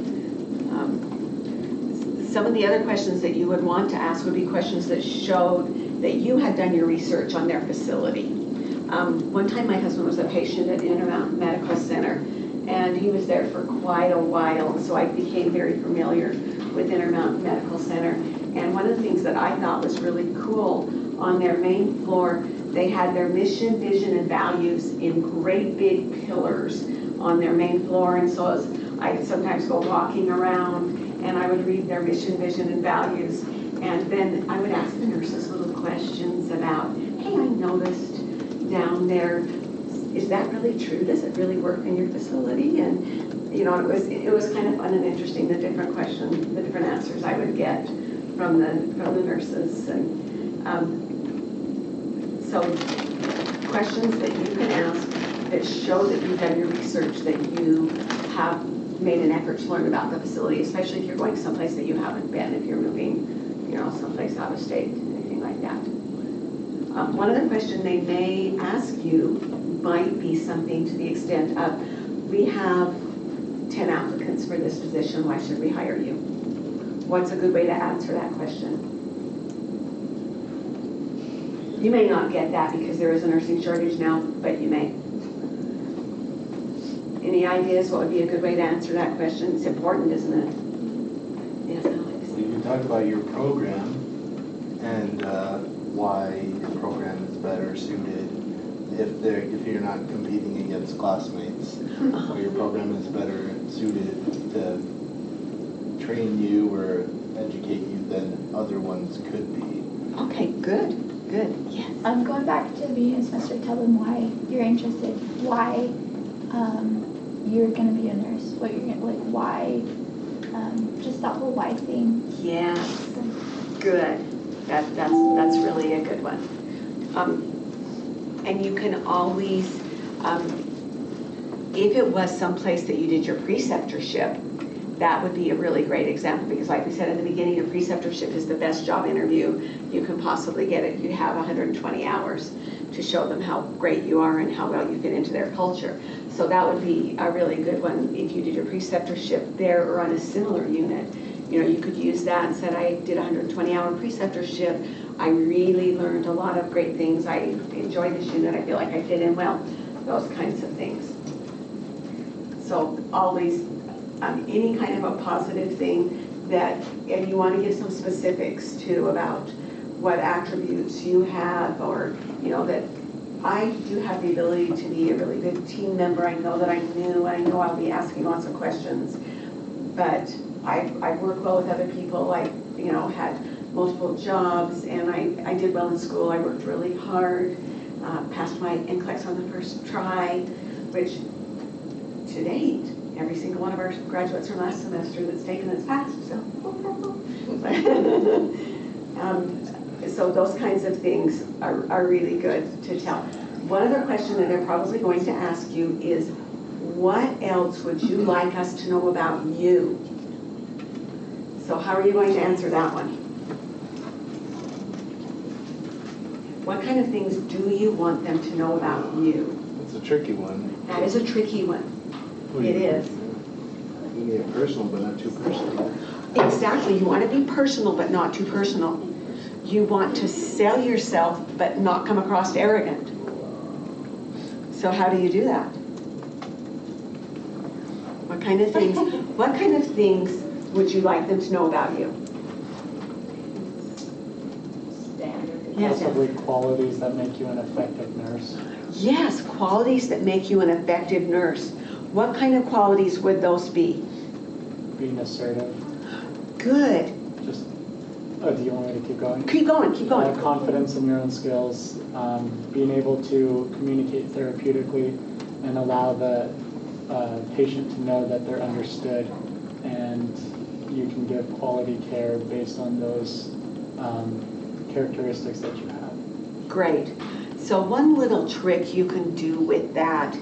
[SPEAKER 1] Some of the other questions that you would want to ask would be questions that showed that you had done your research on their facility. One time my husband was a patient at Intermountain Medical Center and he was there for quite a while, so I became very familiar with Intermountain Medical Center. And one of the things that I thought was really cool, on their main floor, they had their mission, vision, and values in great big pillars on their main floor. And so as I'd sometimes go walking around and I would read their mission, vision, and values. And then I would ask the nurses little questions about, hey, I noticed down there, is that really true? Does it really work in your facility? And you know, it was kind of fun and interesting, the different questions, the different answers I would get from the nurses. And so questions that you can ask that show that you've done your research, that you have made an effort to learn about the facility, especially if you're going someplace that you haven't been, if you're moving, you know, someplace out of state, anything like that. One other question they may ask you might be something to the extent of, we have 10 applicants for this position, why should we hire you? What's a good way to answer that question? You may not get that because there is a nursing shortage now, but you may. Any ideas what would be a good way to answer that question? It's important, isn't it? Yes, Alex?
[SPEAKER 10] You can talk about your program and why your program is better suited if you're not competing against classmates, or your program is better suited to train you or educate you than other ones could be.
[SPEAKER 1] Okay, good. Yes.
[SPEAKER 17] Going back to the beginning of the semester, tell them why you're interested, why you're going to be a nurse, what you're going to, like, why, just that whole why thing.
[SPEAKER 1] Yes, good. That's really a good one. And you can always, if it was someplace that you did your preceptorship, that would be a really great example, because like we said at the beginning, your preceptorship is the best job interview you can possibly get if you have 120 hours to show them how great you are and how well you fit into their culture. So that would be a really good one if you did your preceptorship there or on a similar unit. You know, you could use that and said, I did a 120-hour preceptorship. I really learned a lot of great things. I enjoyed this unit. I feel like I fit in well. Those kinds of things. So always any kind of a positive thing that, and you want to give some specifics too about what attributes you have, or, you know, that I do have the ability to be a really good team member. I know that I'm new. I know I'll be asking lots of questions, but I work well with other people. I, you know, had multiple jobs, and I did well in school. I worked really hard, passed my NCLEX on the first try, which to date, every single one of our graduates from last semester that's taken has passed. So those kinds of things are really good to tell. One other question that they're probably going to ask you is, what else would you like us to know about you? So how are you going to answer that one? What kind of things do you want them to know about you?
[SPEAKER 10] It's a tricky one.
[SPEAKER 1] That is a tricky one. It is.
[SPEAKER 10] You need it personal, but not too personal.
[SPEAKER 1] Exactly. You want to be personal, but not too personal. You want to sell yourself, but not come across arrogant. So how do you do that? What kind of things? What kind of things would you like them to know about you? Yes,
[SPEAKER 2] possibly qualities that make you an effective nurse.
[SPEAKER 1] Yes, qualities that make you an effective nurse. What kind of qualities would those be?
[SPEAKER 2] Being assertive.
[SPEAKER 1] Good.
[SPEAKER 2] Just, do you want me to keep going?
[SPEAKER 1] Keep going, keep going.
[SPEAKER 2] Confidence in your own skills, being able to communicate therapeutically and allow the patient to know that they're understood, and you can give quality care based on those characteristics that you have.
[SPEAKER 1] Great. So one little trick you can do with that,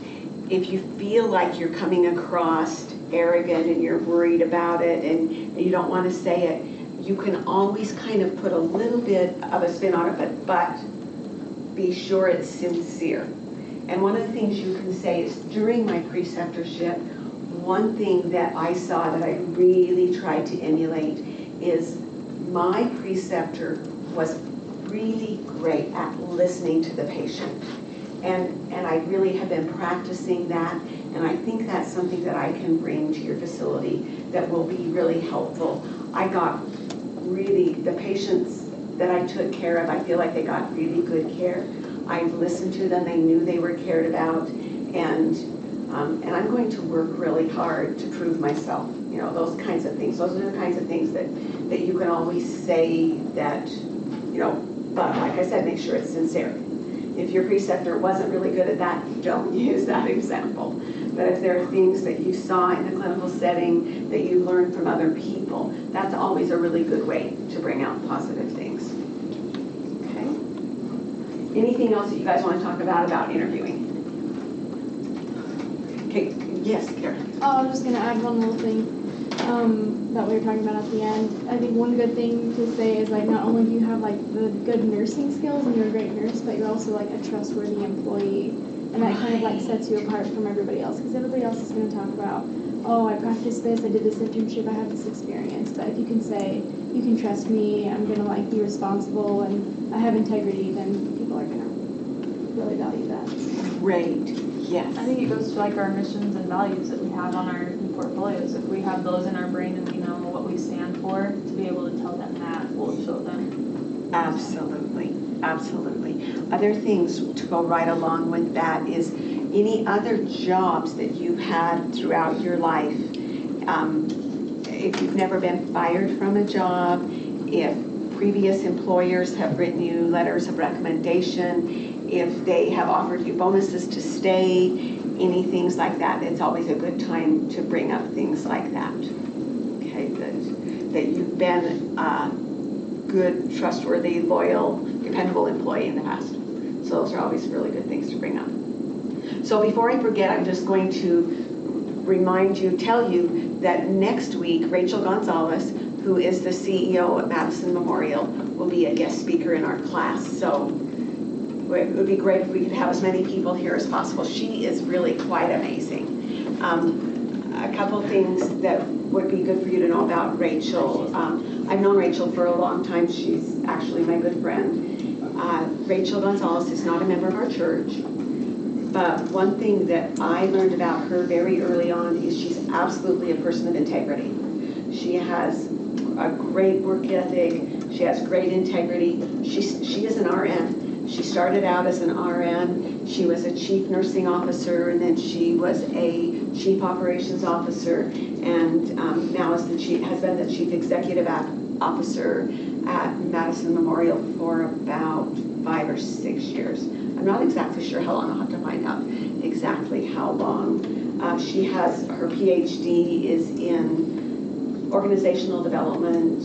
[SPEAKER 1] if you feel like you're coming across arrogant and you're worried about it and you don't want to say it, you can always kind of put a little bit of a spin on it, but be sure it's sincere. And one of the things you can say is, during my preceptorship, one thing that I saw that I really tried to emulate is my preceptor was really great at listening to the patient. And I really have been practicing that, and I think that's something that I can bring to your facility that will be really helpful. I got really, the patients that I took care of, I feel like they got really good care. I listened to them, they knew they were cared about, and I'm going to work really hard to prove myself. You know, those kinds of things. Those are the kinds of things that you can always say that, you know, but like I said, make sure it's sincere. If your preceptor wasn't really good at that, don't use that example. But if there are things that you saw in the clinical setting that you learned from other people, that's always a really good way to bring out positive things. Okay? Anything else that you guys want to talk about interviewing? Okay, yes, Karen.
[SPEAKER 3] Oh, I was just going to add one little thing that we were talking about at the end. I think one good thing to say is, like, not only do you have like the good nursing skills and you're a great nurse, but you're also like a trustworthy employee. And that kind of like sets you apart from everybody else, because everybody else is going to talk about, oh, I practiced this, I did this internship, I have this experience. But if you can say, you can trust me, I'm going to like be responsible and I have integrity, then people are going to really value that.
[SPEAKER 1] Great. Yes.
[SPEAKER 13] I think it goes to like our missions and values that we have on our portfolios. If we have those in our brain and we know what we stand for, to be able to tell them that will show them.
[SPEAKER 1] Absolutely, absolutely. Other things to go right along with that is any other jobs that you've had throughout your life. If you've never been fired from a job, if previous employers have written you letters of recommendation, if they have offered you bonuses to stay, any things like that, it's always a good time to bring up things like that. Okay, that you've been a good, trustworthy, loyal, dependable employee in the past. So those are always really good things to bring up. So before I forget, I'm just going to tell you that next week, Rachel Gonzalez, who is the CEO at Madison Memorial, will be a guest speaker in our class. So it would be great if we could have as many people here as possible. She is really quite amazing. A couple things that would be good for you to know about Rachel. I've known Rachel for a long time. She's actually my good friend. Rachel Gonzalez is not a member of our church, but one thing that I learned about her very early on is she's absolutely a person of integrity. She has a great work ethic. She has great integrity. She is an RN. She started out as an RN. She was a chief nursing officer, and then she was a chief operations officer, and now has been the chief executive officer at Madison Memorial for about 5 or 6 years. I'm not exactly sure how long. I'll have to find out exactly how long. She has her PhD is in organizational development,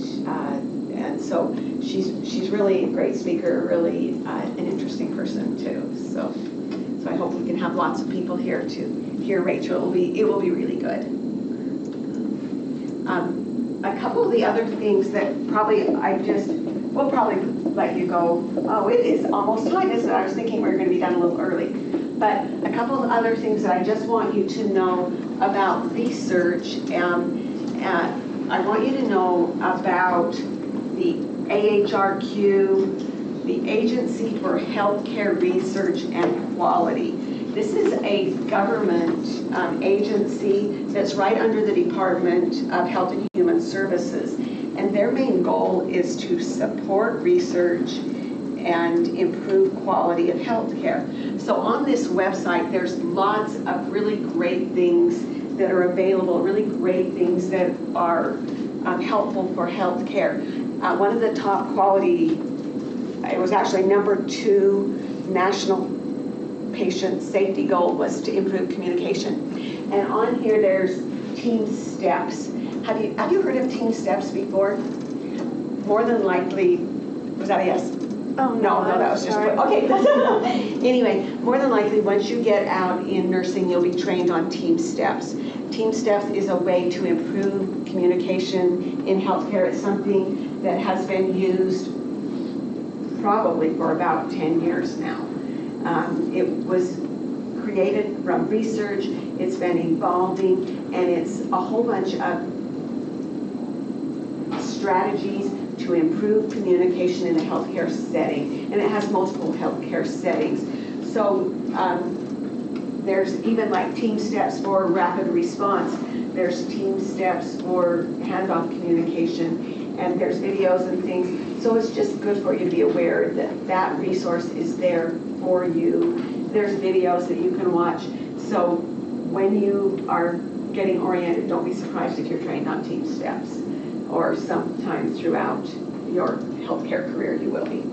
[SPEAKER 1] and so she's really a great speaker, really an interesting person too. So I hope we can have lots of people here to hear Rachel. It will be really good. A couple of the other things that probably we'll probably let you go. Oh, it is almost time, isn't it? I was thinking we were going to be done a little early. But a couple of other things that I just want you to know about research. I want you to know about the AHRQ, the Agency for Healthcare Research and Quality. This is a government agency that's right under the Department of Health and Human Services. And their main goal is to support research and improve quality of healthcare. So on this website, there's lots of really great things that are available, really great things that are helpful for healthcare. One of the top quality, it was actually #2 national patient safety goal was to improve communication. And on here there's team steps. Have you heard of team steps before? More than likely, was that a yes?
[SPEAKER 15] Oh,
[SPEAKER 1] No, that was just, okay. Anyway, more than likely, once you get out in nursing, you'll be trained on team steps. Team steps is a way to improve communication in healthcare. It's something that has been used probably for about 10 years now. It was created from research, it's been evolving, and it's a whole bunch of strategies to improve communication in a healthcare setting, and it has multiple healthcare settings. So there's even like team steps for rapid response, there's team steps for handoff communication, and there's videos and things. So it's just good for you to be aware that that resource is there for you. There's videos that you can watch. So when you are getting oriented, don't be surprised if you're trained on team steps, or sometime throughout your healthcare career you will be.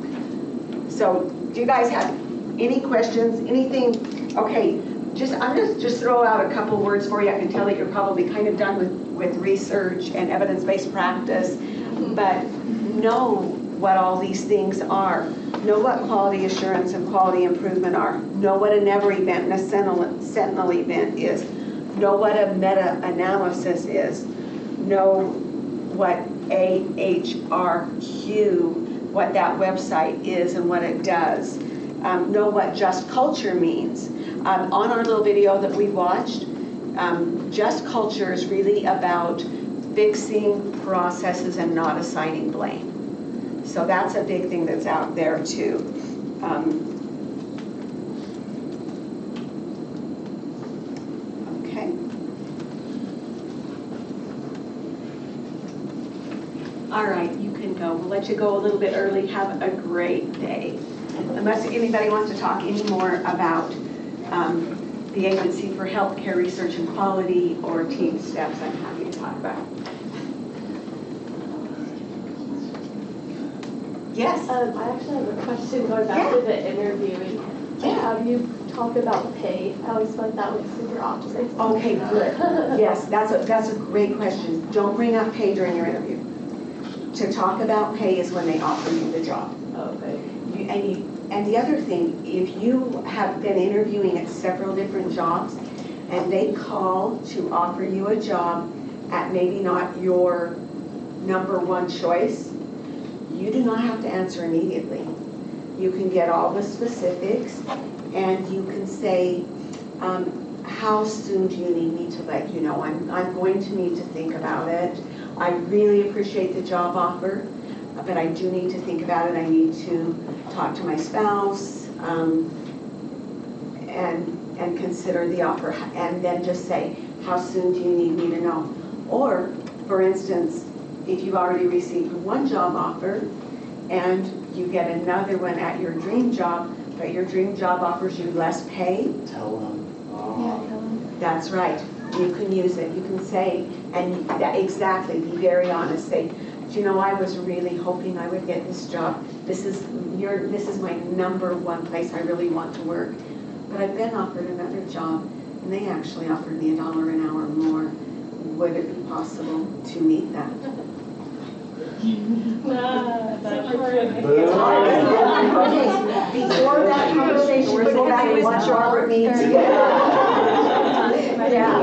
[SPEAKER 1] So do you guys have any questions, anything? Okay, I'm going to just throw out a couple words for you. I can tell that you're probably kind of done with research and evidence-based practice, but know what all these things are. Know what quality assurance and quality improvement are. Know what a never event and a sentinel event is. Know what a meta-analysis is. Know what AHRQ, what that website is and what it does. Know what just culture means. On our little video that we watched, just culture is really about fixing processes and not assigning blame. So that's a big thing that's out there too. Okay. All right, you can go. We'll let you go a little bit early. Have a great day. Unless anybody wants to talk any more about the Agency for Healthcare Research and Quality or team steps, I'm happy to talk about it. Yes?
[SPEAKER 18] I actually have a question going back to the interviewing. Have you talked about pay? I always felt that was super opposite.
[SPEAKER 1] Okay, good. Yes, that's a great question. Don't bring up pay during your interview. To talk about pay is when they offer you the job.
[SPEAKER 18] Okay.
[SPEAKER 1] And the other thing, if you have been interviewing at several different jobs and they call to offer you a job at maybe not your #1 choice, you do not have to answer immediately. You can get all the specifics and you can say, how soon do you need me to let you know? I'm going to need to think about it. I really appreciate the job offer, but I do need to think about it. I need to talk to my spouse and consider the offer, and then just say, how soon do you need me to know? Or, for instance, if you've already received one job offer and you get another one at your dream job, but your dream job offers you less pay.
[SPEAKER 10] Tell them.
[SPEAKER 17] Yeah, tell them.
[SPEAKER 1] That's right. You can use it. You can say, and exactly, be very honest. Say, do you know, I was really hoping I would get this job. This is my #1 place I really want to work. But I've been offered another job, and they actually offered me $1 an hour more. Would it be possible to meet that? Okay, before that conversation, we go back and watch Robert meets. Yeah,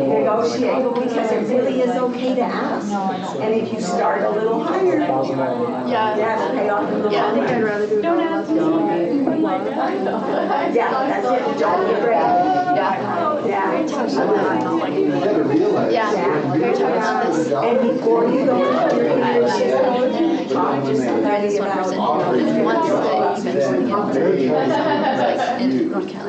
[SPEAKER 1] negotiate, because it really is okay to ask. And if you start a little higher, yes, pay off a little
[SPEAKER 15] Yeah, I think I'd
[SPEAKER 1] higher.
[SPEAKER 15] rather do
[SPEAKER 18] Don't ask me.
[SPEAKER 1] Yeah, that's it, don't be afraid. Yeah.
[SPEAKER 15] We talked about Yeah, we were talking about this.
[SPEAKER 1] And before you go to your interview, talk to somebody about
[SPEAKER 15] Once that eventually get in North Carolina.